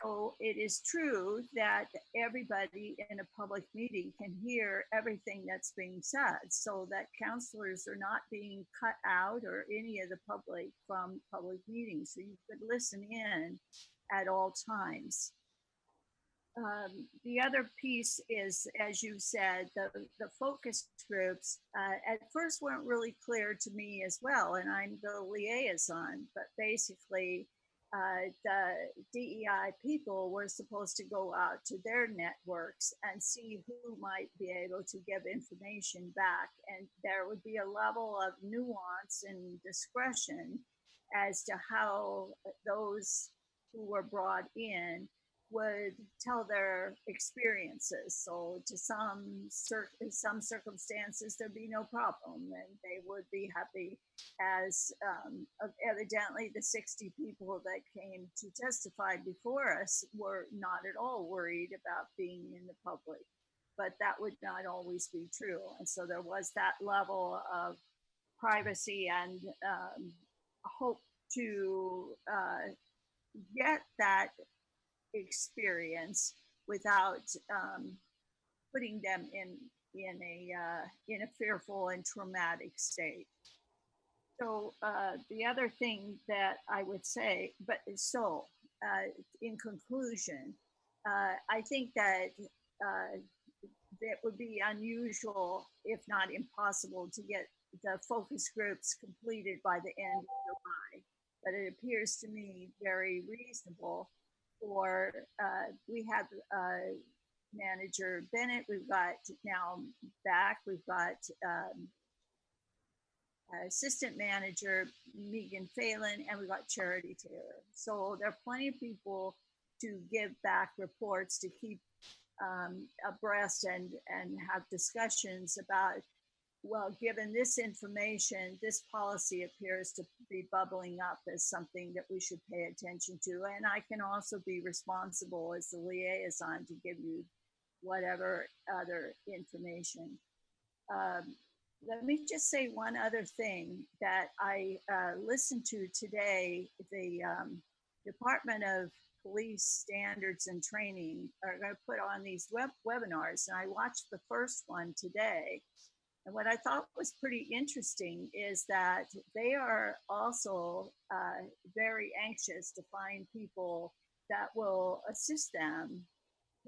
So it is true that everybody in a public meeting can hear everything that's being said, so that counselors are not being cut out or any of the public from public meetings. So you could listen in at all times. The other piece is, as you said, the focus groups at first weren't really clear to me as well, and I'm the liaison, but basically the DEI people were supposed to go out to their networks and see who might be able to give information back. And there would be a level of nuance and discretion as to how those who were brought in would tell their experiences. So to some circumstances, there'd be no problem, and they would be happy, as evidently the 60 people that came to testify before us were not at all worried about being in the public. But that would not always be true. And so there was that level of privacy and hope to get that experience without putting them in a fearful and traumatic state. So the other thing that I would say, in conclusion, I think that it would be unusual, if not impossible, to get the focus groups completed by the end of July. But it appears to me very reasonable. Or we have Manager Bennett, we've got now back, we've got Assistant Manager Megan Phelan, and we've got Charity Taylor. So there are plenty of people to give back reports, to keep abreast and have discussions about, well, given this information, this policy appears to be bubbling up as something that we should pay attention to. And I can also be responsible as the liaison to give you whatever other information. Let me just say one other thing that I listened to today. The Department of Police Standards and Training are going to put on these webinars, and I watched the first one today. And what I thought was pretty interesting is that they are also very anxious to find people that will assist them,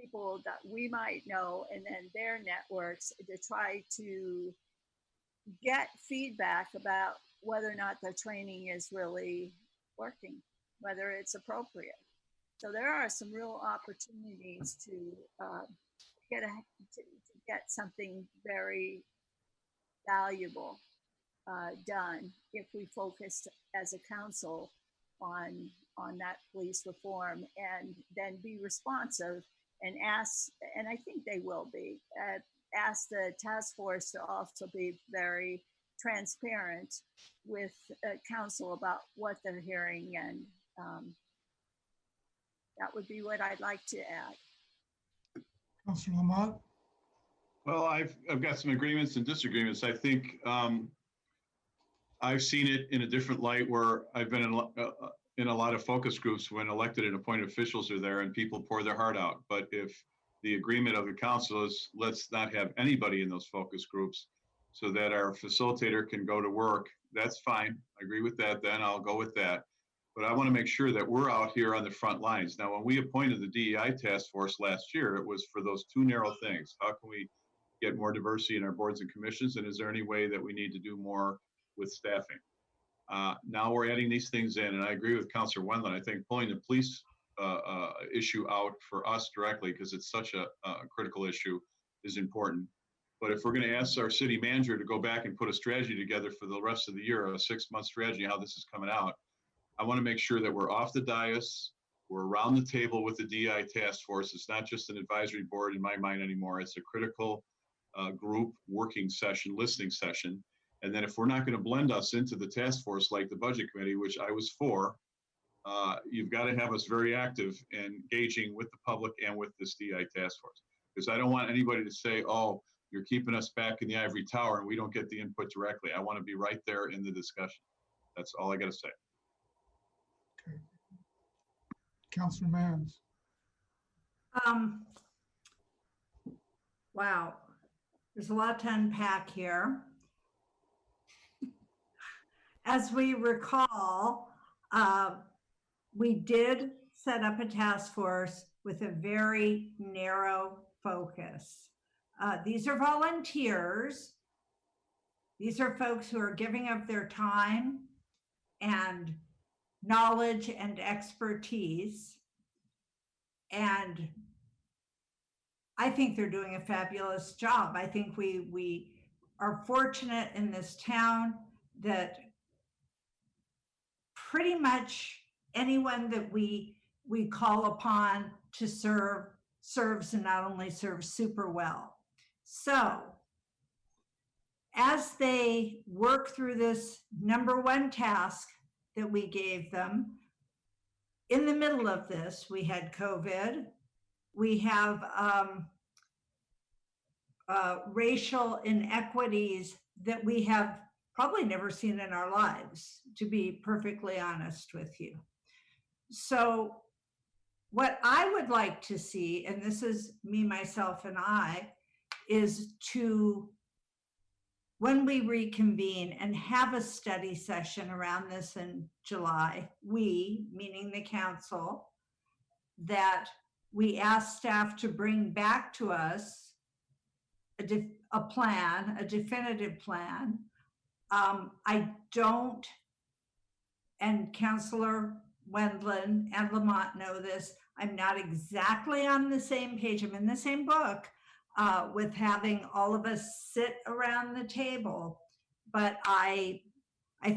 people that we might know, and then their networks, to try to get feedback about whether or not the training is really working, whether it's appropriate. So there are some real opportunities to get something very valuable done if we focused as a council on that police reform, and then be responsive and ask, and I think they will be, ask the task force to also be very transparent with council about what they're hearing, and that would be what I'd like to add. Councilor Lamont? Well, I've got some agreements and disagreements. I think I've seen it in a different light, where I've been in a lot of focus groups when elected and appointed officials are there and people pour their heart out. But if the agreement of the council is, let's not have anybody in those focus groups so that our facilitator can go to work, that's fine. I agree with that. Then I'll go with that. But I want to make sure that we're out here on the front lines. Now, when we appointed the DEI task force last year, it was for those two narrow things. How can we get more diversity in our boards and commissions? And is there any way that we need to do more with staffing? Now we're adding these things in, and I agree with Councilor Wendland. I think pulling the police issue out for us directly, because it's such a critical issue, is important. But if we're going to ask our city manager to go back and put a strategy together for the rest of the year, a 6-month strategy, how this is coming out, I want to make sure that we're off the dais, we're around the table with the DEI task force. It's not just an advisory board in my mind anymore. It's a critical group working session, listening session. And then if we're not going to blend us into the task force like the budget committee, which I was for, you've got to have us very active and engaging with the public and with this DI task force. Because I don't want anybody to say, oh, you're keeping us back in the ivory tower and we don't get the input directly. I want to be right there in the discussion. That's all I got to say. Okay. Councilor Mans. Wow, there's a lot to unpack here. As we recall, we did set up a task force with a very narrow focus. These are volunteers. These are folks who are giving up their time and knowledge and expertise. And I think they're doing a fabulous job. I think we are fortunate in this town that pretty much anyone that we call upon to serves, and not only serves super well. So as they work through this #1 task that we gave them, in the middle of this, we had COVID. We have racial inequities that we have probably never seen in our lives, to be perfectly honest with you. So what I would like to see, and this is me, myself, and I, is to, when we reconvene and have a study session around this in July, we, meaning the council, that we ask staff to bring back to us a plan, a definitive plan. I don't, and Councillor Wendland and Lamont know this, I'm not exactly on the same page, I'm in the same book with having all of us sit around the table. But I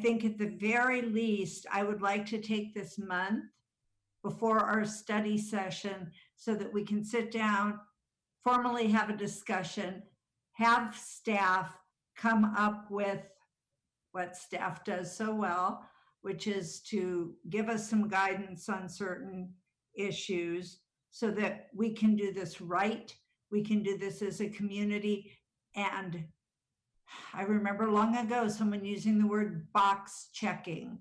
think at the very least, I would like to take this month before our study session so that we can sit down, formally have a discussion, have staff come up with what staff does so well, which is to give us some guidance on certain issues so that we can do this right. We can do this as a community. And I remember long ago, someone using the word box checking.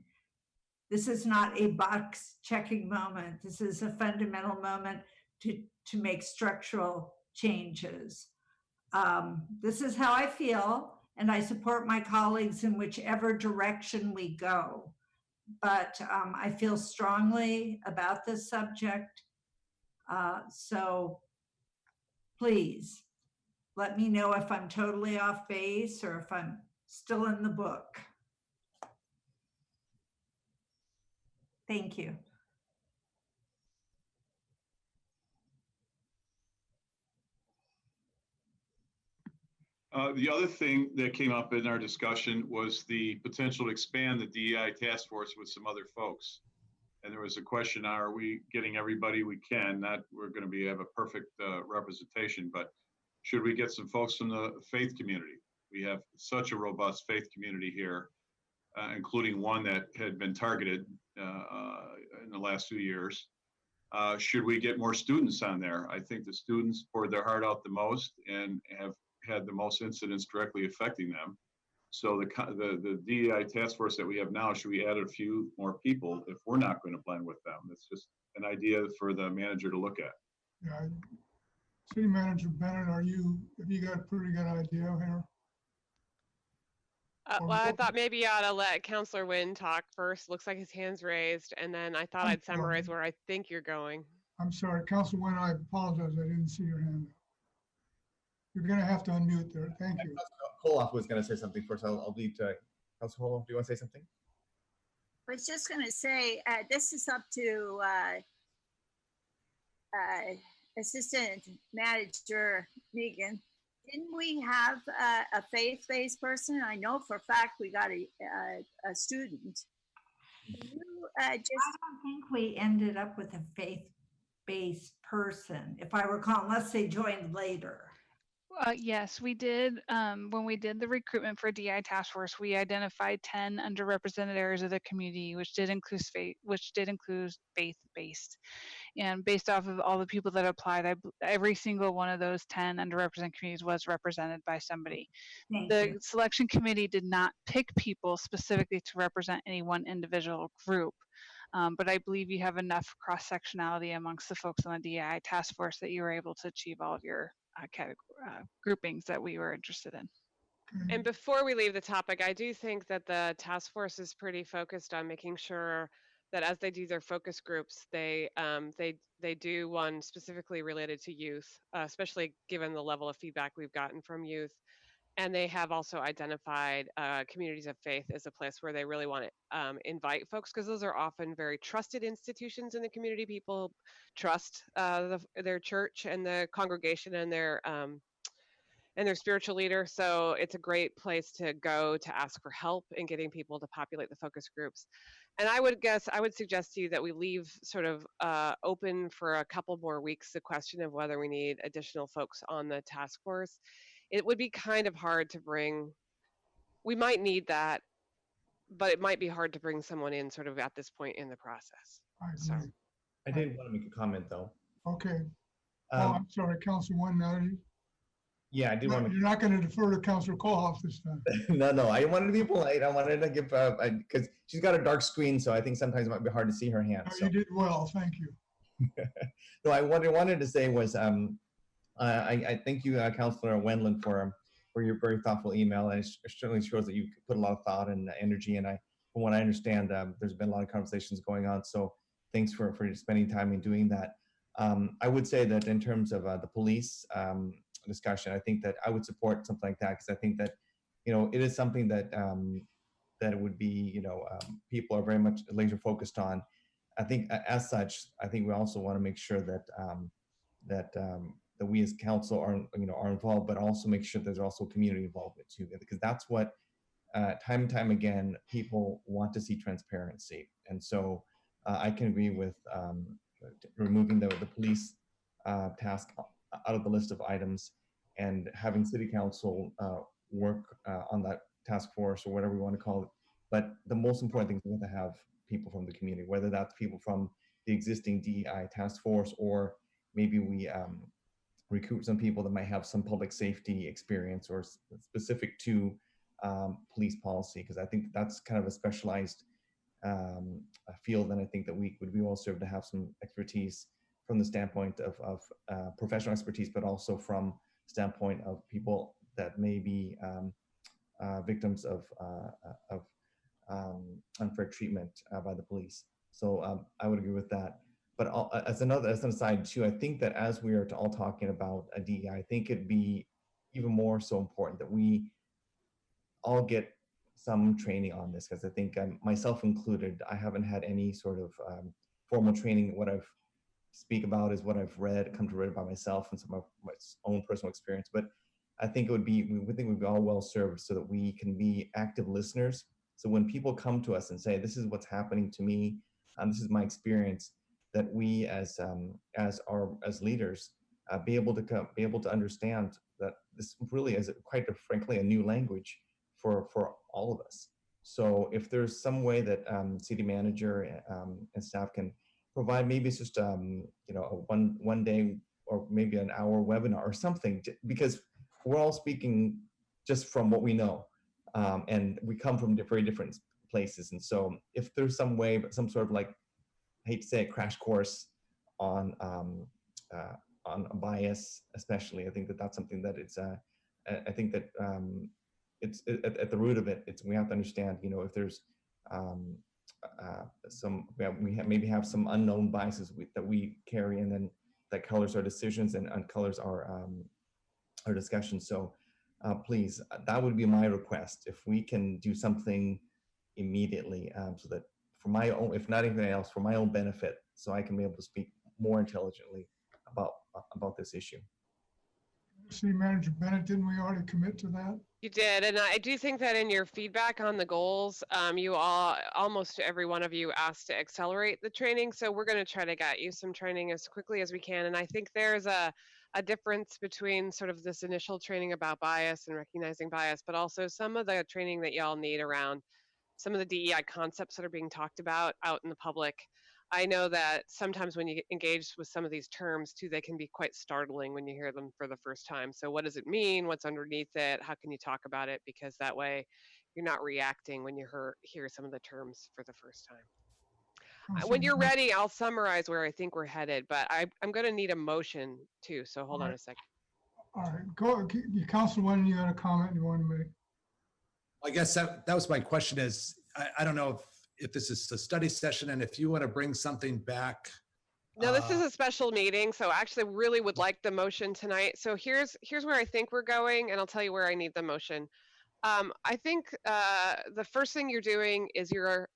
This is not a box checking moment. This is a fundamental moment to make structural changes. This is how I feel, and I support my colleagues in whichever direction we go. But I feel strongly about this subject. So please let me know if I'm totally off base or if I'm still in the book. Thank you. The other thing that came up in our discussion was the potential to expand the DEI task force with some other folks. And there was a question, are we getting everybody we can? Not we're going to have a perfect representation, but should we get some folks from the faith community? We have such a robust faith community here, including one that had been targeted in the last few years. Should we get more students on there? I think the students poured their heart out the most and have had the most incidents directly affecting them. So the DEI task force that we have now, should we add a few more people if we're not going to blend with them? It's just an idea for the manager to look at. Yeah, City Manager Bennett, have you got a pretty good idea here? Well, I thought maybe you ought to let Councillor Wynn talk first. Looks like his hand's raised, and then I thought I'd summarize where I think you're going. I'm sorry, Councilor Wynn, I apologize, I didn't see your hand. You're gonna have to unmute there, thank you. Koloff was going to say something first. I'll leave to Councilor Koloff. Do you want to say something? I was just going to say, this is up to Assistant Manager Megan, didn't we have a faith-based person? I know for a fact we got a student. Can you I don't think we ended up with a faith-based person, if I recall, unless they joined later. Yes, we did. When we did the recruitment for DI task force, we identified 10 underrepresented areas of the community, which did include faith-based. And based off of all the people that applied, every single one of those 10 underrepresented communities was represented by somebody. The selection committee did not pick people specifically to represent any one individual group. But I believe you have enough cross-sectionality amongst the folks on the DI task force that you were able to achieve all of your groupings that we were interested in. And before we leave the topic, I do think that the task force is pretty focused on making sure that as they do their focus groups, they do one specifically related to youth, especially given the level of feedback we've gotten from youth. And they have also identified communities of faith as a place where they really want to invite folks, because those are often very trusted institutions in the community. People trust their church and the congregation and their spiritual leader. So it's a great place to go to ask for help in getting people to populate the focus groups. And I would suggest to you that we leave sort of open for a couple more weeks the question of whether we need additional folks on the task force. It would be kind of hard to bring, we might need that, but it might be hard to bring someone in sort of at this point in the process. So I did want to make a comment though. Okay. I'm sorry, Councilor Nutty. Yeah, I do want to. You're not going to defer to Councilor Kohoff this time. No. I wanted to be polite. I wanted to give because she's got a dark screen, so I think sometimes it might be hard to see her hand. No, you did well. Thank you. No, I wanted to say was I thank you, Councilor Wendland, for your very thoughtful email, and it certainly shows that you put a lot of thought and energy. And from what I understand, there's been a lot of conversations going on. So thanks for spending time in doing that. I would say that in terms of the police discussion, I think that I would support something like that, because I think that it is something that that it would be people are very much laser focused on. I think as such, I think we also want to make sure that that we as council are involved, but also make sure there's also community involvement too, because that's what time and time again people want to see, transparency. And so I can agree with removing the police task out of the list of items and having city council work on that task force or whatever we want to call it. But the most important thing is we have to have people from the community, whether that's people from the existing DEI task force, or maybe we recruit some people that might have some public safety experience or specific to police policy, because I think that's kind of a specialized field, and I think that we would be well served to have some expertise from the standpoint of professional expertise, but also from standpoint of people that may be victims of unfair treatment by the police. So I would agree with that. But as an aside too, I think that as we are all talking about a DEI, I think it'd be even more so important that we all get some training on this, because I think myself included, I haven't had any sort of formal training. What I've speak about is what I've come to read about myself and some of my own personal experience. But I think we think we'd be all well served so that we can be active listeners. So when people come to us and say, this is what's happening to me, this is my experience, that we as leaders be able to understand that this really is quite frankly a new language for all of us. So if there's some way that city manager and staff can provide, maybe it's just a one day or maybe an hour webinar or something, because we're all speaking just from what we know, and we come from very different places. And so if there's some way, but some sort of I hate to say a crash course on bias, especially, I think that that's something that it's I think that it's at the root of it. We have to understand, if there's maybe have some unknown biases that we carry, and then that colors our decisions and colors our discussion. So please, that would be my request. If we can do something immediately, so that for my own, if not anything else, for my own benefit, so I can be able to speak more intelligently about this issue. City Manager Bennett, didn't we already commit to that? You did, and I do think that in your feedback on the goals, you all, almost every one of you asked to accelerate the training. So we're going to try to get you some training as quickly as we can. And I think there's a difference between sort of this initial training about bias and recognizing bias, but also some of the training that y'all need around some of the DEI concepts that are being talked about out in the public. I know that sometimes when you engage with some of these terms too, they can be quite startling when you hear them for the first time. So what does it mean? What's underneath it? How can you talk about it? Because that way you're not reacting when you hear some of the terms for the first time. When you're ready, I'll summarize where I think we're headed, but I'm going to need a motion too. So hold on a second. All right, go, Councilwoman, you had a comment you want to make? I guess that was my question is, I don't know if this is a study session and if you want to bring something back. No, this is a special meeting, so I actually really would like the motion tonight. So here's where I think we're going, and I'll tell you where I need the motion. I think the first thing you're doing is you're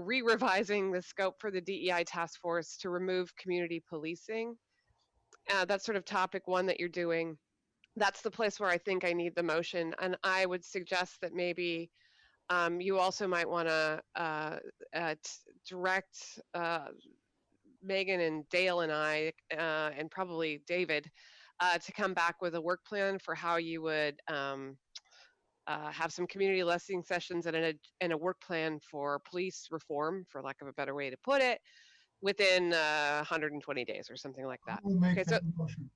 re-revising the scope for the DEI task force to remove community policing. That's sort of topic one that you're doing. That's the place where I think I need the motion, and I would suggest that maybe you also might want to direct Megan and Dale and I, and probably David, to come back with a work plan for how you would have some community listening sessions and a work plan for police reform, for lack of a better way to put it, within 120 days or something like that. We'll make that motion.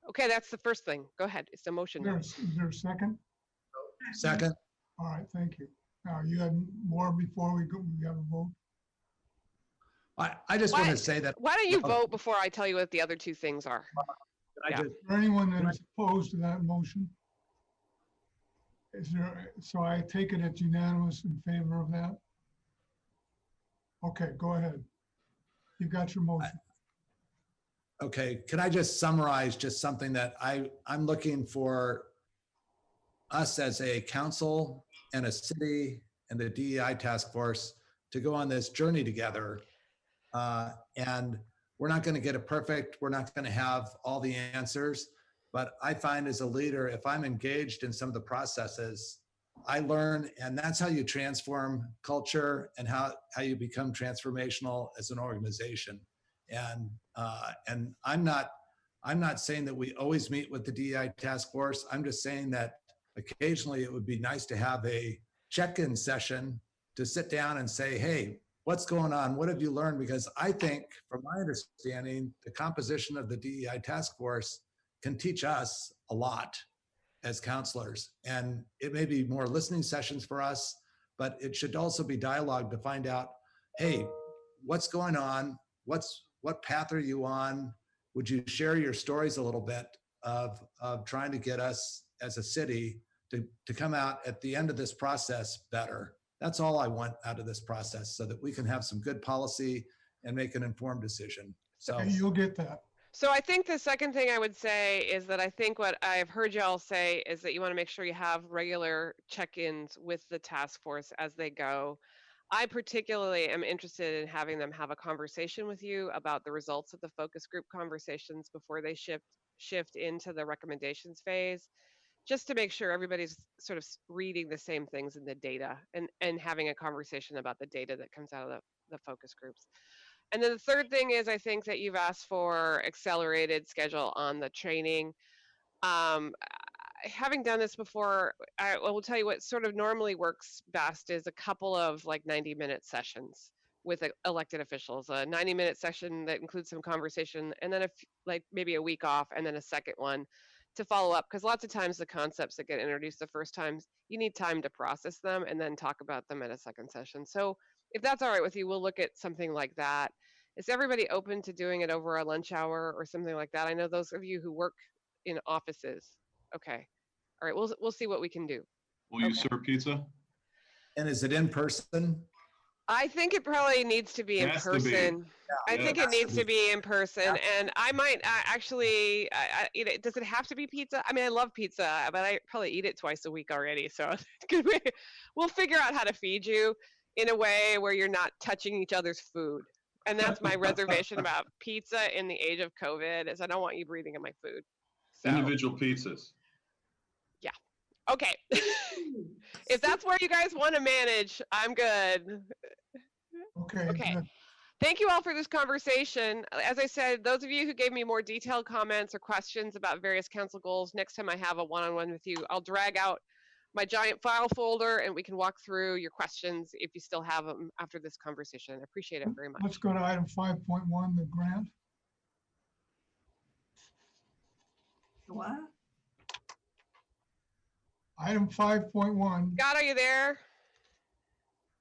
Okay, that's the first thing. Go ahead. It's a motion. Is there a second? Second. All right, thank you. Now, you had more before we have a vote? I just want to say that. Why don't you vote before I tell you what the other two things are? Is there anyone that is opposed to that motion? So I take it it's unanimous in favor of that? Okay, go ahead. You got your motion. Okay, can I just summarize just something that I'm looking for us as a council and a city and the DEI task force to go on this journey together. And we're not going to get it perfect. We're not going to have all the answers. But I find as a leader, if I'm engaged in some of the processes, I learn, and that's how you transform culture and how you become transformational as an organization. And I'm not saying that we always meet with the DEI task force. I'm just saying that occasionally it would be nice to have a check-in session to sit down and say, hey, what's going on? What have you learned? Because I think, from my understanding, the composition of the DEI task force can teach us a lot as counselors. And it may be more listening sessions for us, but it should also be dialogue to find out, hey, what's going on? What path are you on? Would you share your stories a little bit of trying to get us as a city to come out at the end of this process better? That's all I want out of this process, so that we can have some good policy and make an informed decision. So you'll get that. So I think the second thing I would say is that I think what I've heard y'all say is that you want to make sure you have regular check-ins with the task force as they go. I particularly am interested in having them have a conversation with you about the results of the focus group conversations before they shift into the recommendations phase, just to make sure everybody's sort of reading the same things in the data and having a conversation about the data that comes out of the focus groups. And then the third thing is, I think that you've asked for accelerated schedule on the training. Having done this before, I will tell you what sort of normally works best is a couple of like 90-minute sessions with elected officials, a 90-minute session that includes some conversation, and then like maybe a week off, and then a second one to follow up, because lots of times the concepts that get introduced the first time, you need time to process them and then talk about them at a second session. So if that's all right with you, we'll look at something like that. Is everybody open to doing it over a lunch hour or something like that? I know those of you who work in offices. Okay. All right, we'll see what we can do. Will you serve pizza? And is it in person? I think it probably needs to be in person. I think it needs to be in person, and I might actually eat it. Does it have to be pizza? I mean, I love pizza, but I probably eat it twice a week already. So we'll figure out how to feed you in a way where you're not touching each other's food. And that's my reservation about pizza in the age of COVID is I don't want you breathing in my food. So, Individual pizzas. yeah. Okay. If that's where you guys want to manage, I'm good. Okay. Okay. Good. Thank you all for this conversation. As I said, those of you who gave me more detailed comments or questions about various council goals, next time I have a one-on-one with you, I'll drag out my giant file folder and we can walk through your questions if you still have them after this conversation. I appreciate it very much. Let's go to item 5.1, the grant. What? Item 5.1. Scott, are you there?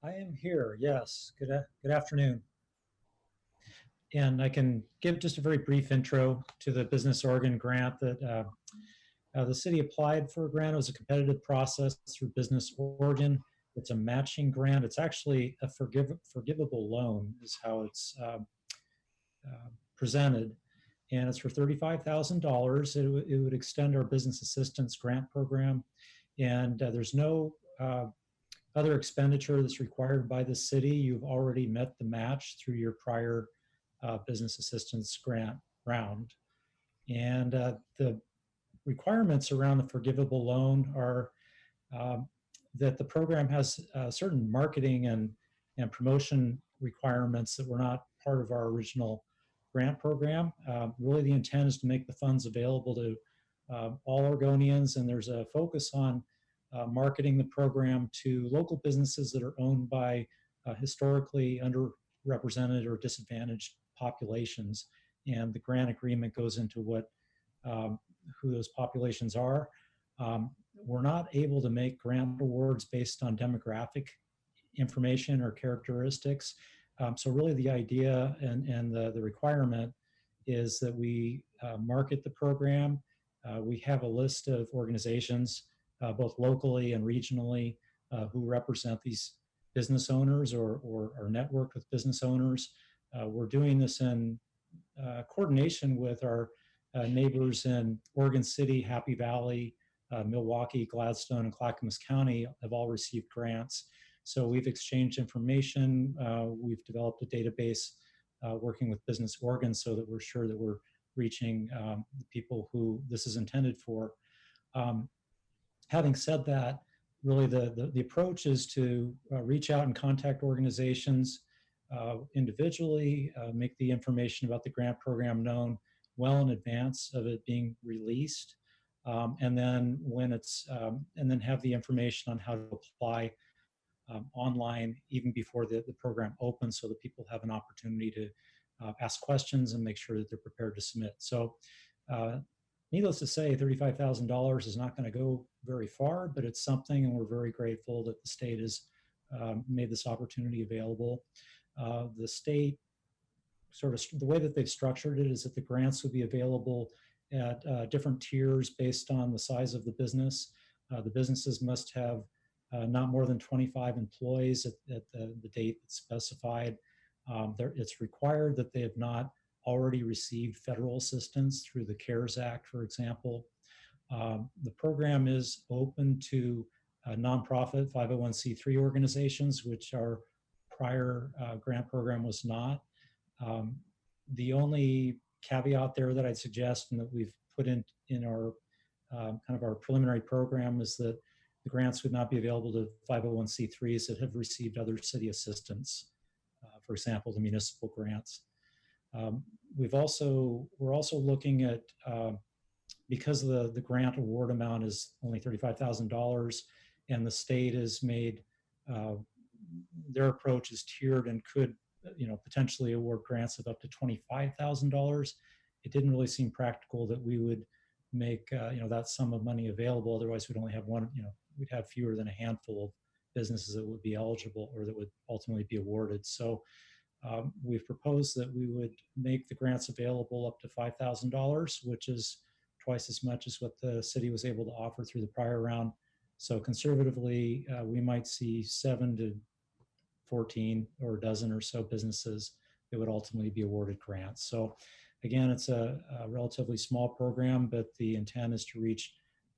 I am here, yes. Good afternoon. And I can give just a very brief intro to the Business Oregon grant that the city applied for a grant. It was a competitive process through Business Oregon. It's a matching grant. It's actually a forgivable loan is how it's presented. And it's for $35,000. It would extend our business assistance grant program. And there's no other expenditure that's required by the city. You've already met the match through your prior business assistance grant round. And the requirements around the forgivable loan are that the program has certain marketing and promotion requirements that were not part of our original grant program. Really the intent is to make the funds available to all Oregonians, and there's a focus on marketing the program to local businesses that are owned by historically underrepresented or disadvantaged populations. And the grant agreement goes into what who those populations are. We're not able to make grant awards based on demographic information or characteristics. So really the idea and the requirement is that we market the program. We have a list of organizations, both locally and regionally, who represent these business owners or are networked with business owners. We're doing this in coordination with our neighbors in Oregon City, Happy Valley, Milwaukee, Gladstone, and Clackamas County have all received grants. So we've exchanged information. We've developed a database working with Business Oregon so that we're sure that we're reaching the people who this is intended for. Having said that, really the approach is to reach out and contact organizations individually, make the information about the grant program known well in advance of it being released, and then when it's and then have the information on how to apply online even before the program opens, so that people have an opportunity to ask questions and make sure that they're prepared to submit. So needless to say, $35,000 is not going to go very far, but it's something, and we're very grateful that the state has made this opportunity available. The state sort of, the way that they've structured it is that the grants would be available at different tiers based on the size of the business. The businesses must have not more than 25 employees at the date that's specified. It's required that they have not already received federal assistance through the CARES Act, for example. The program is open to nonprofit 501c3 organizations, which our prior grant program was not. The only caveat there that I'd suggest and that we've put in our kind of our preliminary program is that the grants would not be available to 501c3s that have received other city assistance, for example, the municipal grants. We're also looking at, because the grant award amount is only $35,000 and the state has made, their approach is tiered and could, potentially award grants of up to $25,000. It didn't really seem practical that we would make, that sum of money available. Otherwise we'd only have one, we'd have fewer than a handful of businesses that would be eligible or that would ultimately be awarded. So we've proposed that we would make the grants available up to $5,000, which is twice as much as what the city was able to offer through the prior round. So conservatively, we might see 7 to 14 or a dozen or so businesses that would ultimately be awarded grants. So again, it's a relatively small program, but the intent is to reach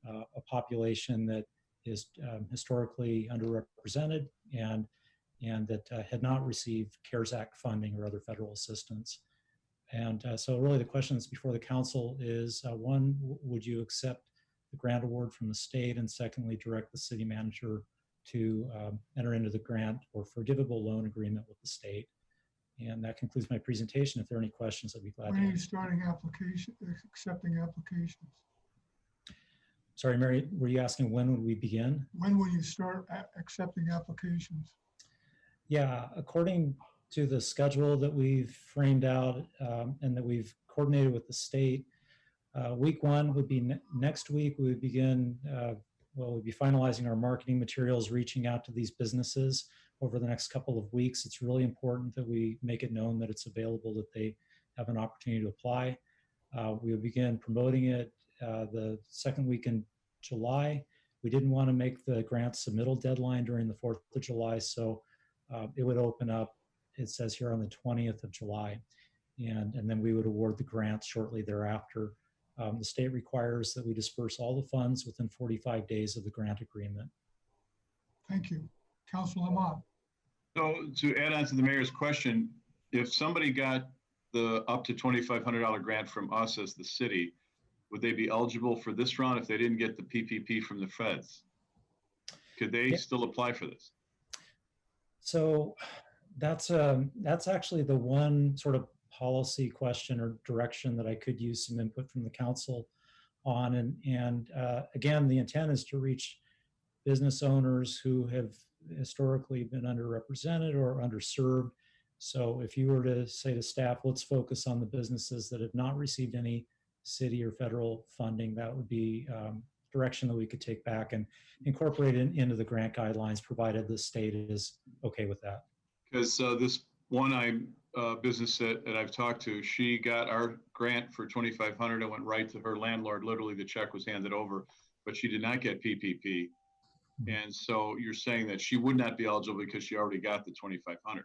a population that is historically underrepresented and and that had not received CARES Act funding or other federal assistance. And so really the questions before the council is, one, would you accept the grant award from the state? And secondly, direct the city manager to enter into the grant or forgivable loan agreement with the state. And that concludes my presentation. If there are any questions, I'd be glad to When are you answer. starting accepting applications? Sorry, Mary, were you asking when would we begin? When will you start accepting applications? Yeah, according to the schedule that we've framed out and that we've coordinated with the state, week one would be next week. We would begin, we'd be finalizing our marketing materials, reaching out to these businesses over the next couple of weeks. It's really important that we make it known that it's available, that they have an opportunity to apply. We will begin promoting it the second week in July. We didn't want to make the grant submittal deadline during the 4th of July, so it would open up, it says here, on the 20th of July. And then we would award the grant shortly thereafter. The state requires that we disperse all the funds within 45 days of the grant agreement. Thank you. Councilor Lamont. So to add on to the mayor's question, if somebody got the up to $2,500 grant from us as the city, would they be eligible for this round if they didn't get the PPP from the feds? Could they still apply for this? So that's actually the one sort of policy question or direction that I could use some input from the council on. And again, the intent is to reach business owners who have historically been underrepresented or underserved. So if you were to say to staff, let's focus on the businesses that have not received any city or federal funding, that would be direction that we could take back and incorporate it into the grant guidelines, provided the state is okay with that. Because this one business that I've talked to, she got our grant for $2,500 and went right to her landlord. Literally, the check was handed over, but she did not get PPP. And so you're saying that she would not be eligible because she already got the $2,500.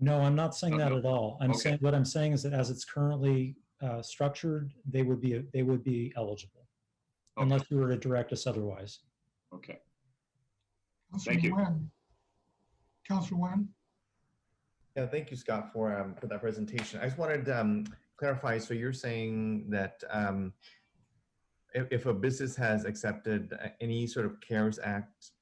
No, I'm not saying that at all. I'm Okay. saying, what I'm saying is that as it's currently structured, they would be eligible, unless you were to direct us otherwise. Okay. Thank you. Councilor Nguyen. Yeah, thank you, Scott, for that presentation. I just wanted to clarify. So you're saying that if a business has accepted any sort of CARES Act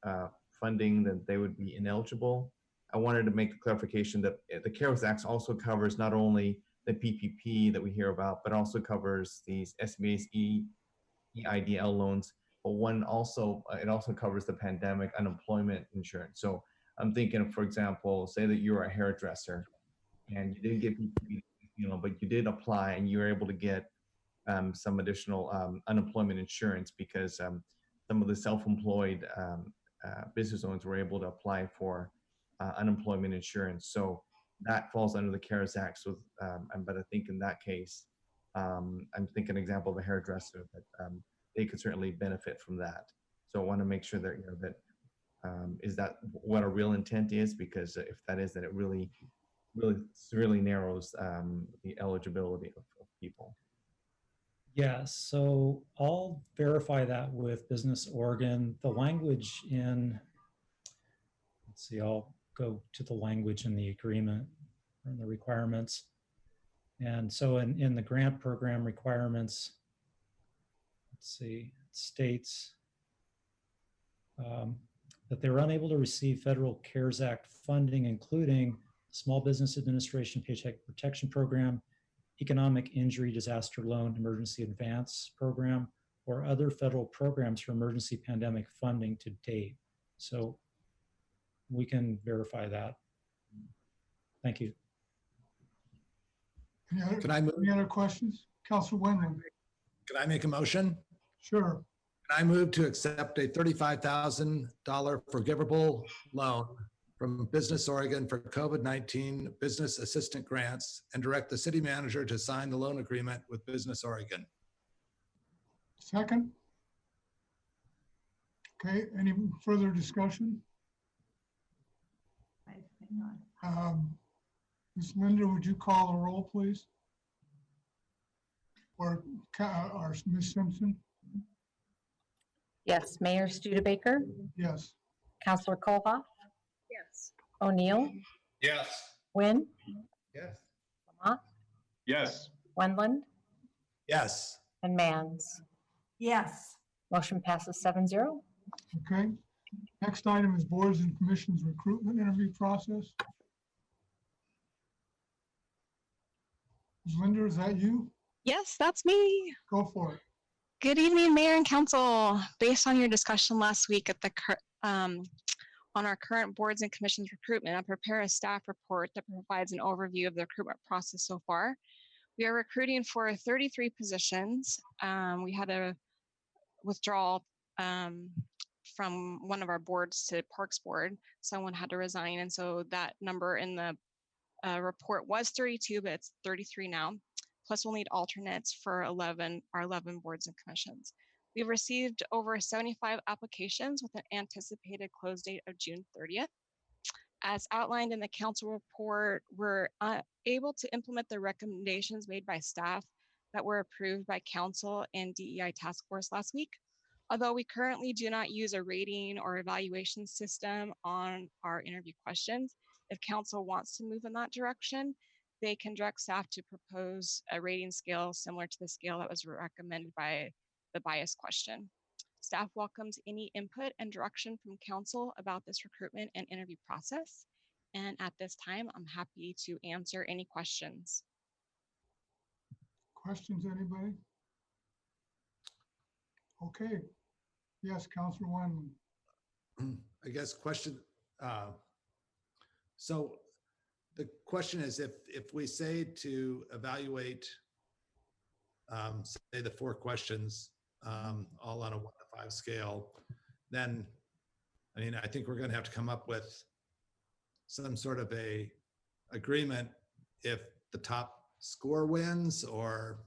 funding, then they would be ineligible. I wanted to make the clarification that the CARES Act also covers not only the PPP that we hear about, but also covers these SBA's EIDL loans. But it also covers the pandemic unemployment insurance. So I'm thinking, for example, say that you're a hairdresser and you didn't get PPP, but you did apply and you were able to get some additional unemployment insurance because some of the self-employed business owners were able to apply for unemployment insurance. So that falls under the CARES Act. So, but I think in that case, I'm thinking an example of a hairdresser that they could certainly benefit from that. So I want to make sure that is that what a real intent is? Because if that is, then it really narrows the eligibility of people. Yeah, so I'll verify that with Business Oregon. The language in, let's see, I'll go to the language in the agreement and the requirements. And so in the grant program requirements, let's see, it states that they're unable to receive federal CARES Act funding, including Small Business Administration Paycheck Protection Program, Economic Injury Disaster Loan Emergency Advance Program, or other federal programs for emergency pandemic funding to date. So we can verify that. Thank you. Any other questions? Councilor Wendland. Can I make a motion? Sure. Can I move to accept a $35,000 forgivable loan from Business Oregon for COVID-19 business assistant grants and direct the city manager to sign the loan agreement with Business Oregon? Second. Okay, any further discussion? Ms. Linda, would you call the roll, please? Or Ms. Simpson? Yes. Mayor Studebaker? Yes. Councilor Kolhoff? Yes. O'Neill, Yes. Wynn, Yes. Lamont, Yes. Wendland, Yes. and Mans. Yes. Motion passes 7-0. Okay. Next item is boards and commissions recruitment interview process. Linda, is that you? Yes, that's me. Go for it. Good evening, Mayor and Council. Based on your discussion last week at the on our current boards and commissions recruitment, I prepare a staff report that provides an overview of the recruitment process so far. We are recruiting for 33 positions. We had a withdrawal from one of our boards to Parks Board. Someone had to resign, and so that number in the report was 32, but it's 33 now. Plus, we'll need alternates for our 11 boards and commissions. We've received over 75 applications with an anticipated close date of June 30th. As outlined in the council report, we're able to implement the recommendations made by staff that were approved by council and DEI task force last week. Although we currently do not use a rating or evaluation system on our interview questions, if council wants to move in that direction, they can direct staff to propose a rating scale similar to the scale that was recommended by the bias question. Staff welcomes any input and direction from council about this recruitment and interview process. And at this time, I'm happy to answer any questions. Questions, anybody? Okay. Yes, Councilor Wendland. I guess question. So the question is, if we say to evaluate, say the 4 questions, all on a 1 to 5 scale, then, I mean, I think we're going to have to come up with some sort of a agreement if the top score wins or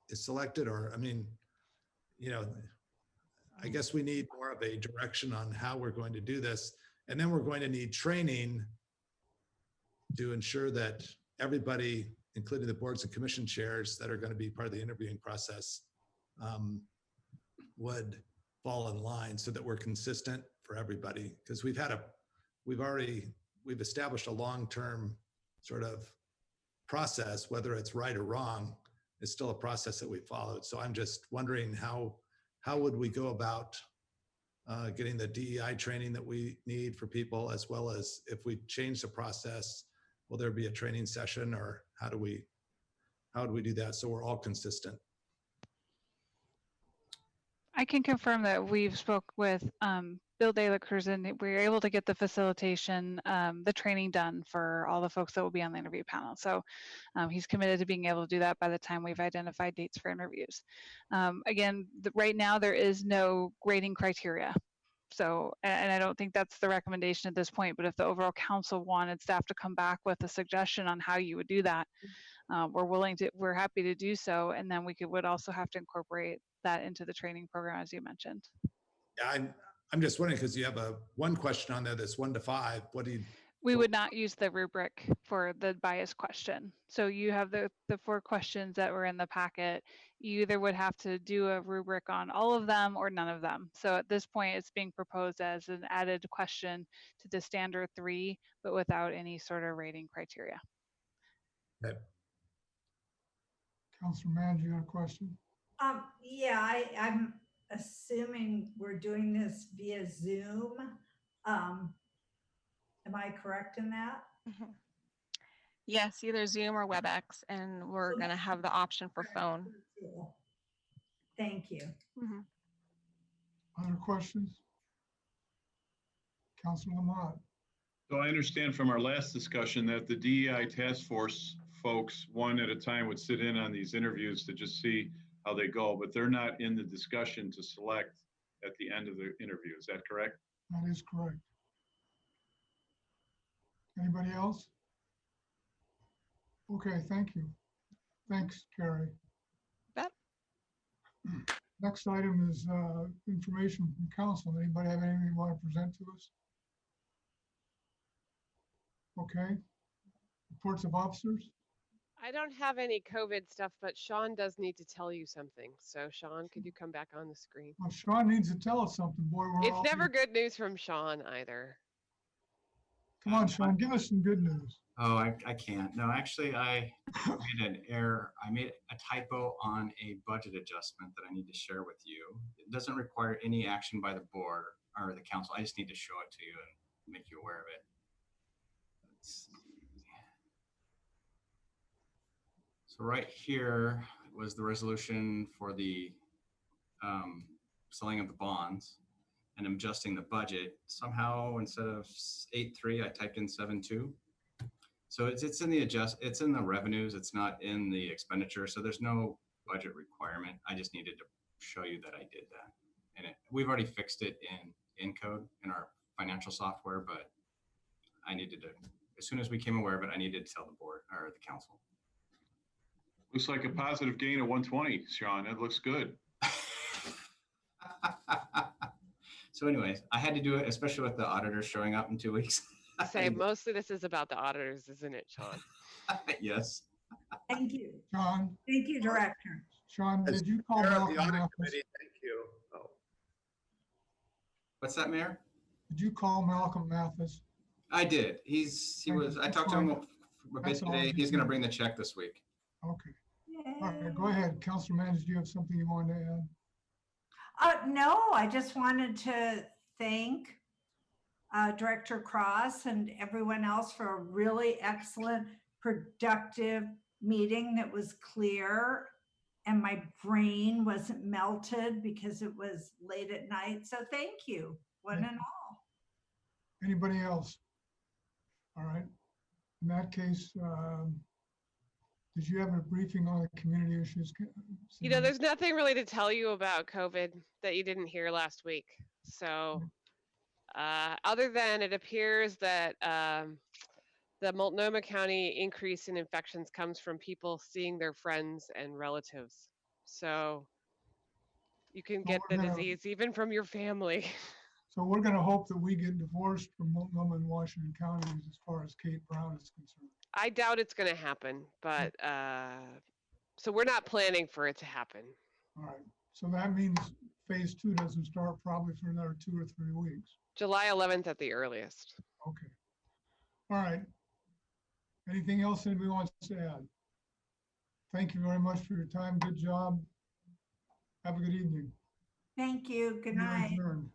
is selected, or, I mean, you know, I guess we need more of a direction on how we're going to do this. And then we're going to need training to ensure that everybody, including the boards and commission chairs that are going to be part of the interviewing process, would fall in line so that we're consistent for everybody. Because we've established a long-term sort of process, whether it's right or wrong, it's still a process that we followed. So I'm just wondering how would we go about getting the DEI training that we need for people, as well as if we change the process, will there be a training session, or how do we do that so we're all consistent? I can confirm that we've spoke with Bill De La Cruz, and we were able to get the facilitation, the training done for all the folks that will be on the interview panel. So he's committed to being able to do that by the time we've identified dates for interviews. Again, right now there is no grading criteria. So, and I don't think that's the recommendation at this point, but if the overall council wanted staff to come back with a suggestion on how you would do that, we're happy to do so. And then would also have to incorporate that into the training program, as you mentioned. Yeah, I'm just wondering, because you have one question on there that's 1 to 5. We would not use the rubric for the bias question. So you have the 4 questions that were in the packet. You either would have to do a rubric on all of them or none of them. So at this point, it's being proposed as an added question to the standard 3, but without any sort of rating criteria. Okay. Councilor Mann, you got a question? Yeah, I'm assuming we're doing this via Zoom. Am I correct in that? Mm-hmm. Yes, either Zoom or WebEx, and we're going to have the option for phone. Cool. Thank you. Mm-hmm. Other questions? Councilor Lamont. So I understand from our last discussion that the DEI task force folks, one at a time, would sit in on these interviews to just see how they go, but they're not in the discussion to select at the end of the interview. Is that correct? That is correct. Anybody else? Okay, thank you. Thanks, Carrie. Bet. Next item is information from council. Anybody have anything you want to present to us? Okay. Reports of officers? I don't have any COVID stuff, but Sean does need to tell you something. So Sean, could you come back on the screen? Well, Sean needs to tell us something, boy. It's never good news from Sean either. Come on, Sean, give us some good news. Oh, I can't. No, actually, I made an error. I made a typo on a budget adjustment that I need to share with you. It doesn't require any action by the board or the council. I just need to show it to you and make you aware of it. Let's see. So right here was the resolution for the selling of the bonds, and I'm adjusting the budget. Somehow instead of 8.3, I typed in 7.2. So it's in the it's in the revenues. It's not in the expenditure. So there's no budget requirement. I just needed to show you that I did that. And we've already fixed it in Encode in our financial software, but I needed to, as soon as we came aware of it, I needed to tell the board or the council. Looks like a positive gain of 120, Sean. That looks good. So anyways, I had to do it, especially with the auditors showing up in 2 weeks. Say mostly this is about the auditors, isn't it, Sean? Yes. Thank you. Sean, Thank you, Director. Sean, As did you call chair of Malcolm the audit Mathis? committee, thank you. Oh, What's that, Mayor? Did you call Malcolm Mathis? I did. I talked to him a bit today. He's going to bring the check this week. Okay. All right, go ahead. Councilor Mans, do you have something you wanted to add? No, I just wanted to thank Director Cross and everyone else for a really excellent, productive meeting that was clear, and my brain wasn't melted because it was late at night. So thank you, one and all. Anybody else? All right. In that case, did you have a briefing on the community issues? You know, there's nothing really to tell you about COVID that you didn't hear last week. So other than it appears that the Multnomah County increase in infections comes from people seeing their friends and relatives. So you can get the disease even from your family. So we're going to hope that we get divorced from Multnomah and Washington counties as far as Kate Brown is concerned. I doubt it's going to happen, but so we're not planning for it to happen. All right. So that means phase 2 doesn't start probably for another 2 or 3 weeks. July 11th at the earliest. Okay. All right. Anything else anybody wants to add? Thank you very much for your time. Good job. Have a good evening. Thank you. Good We are night. adjourned.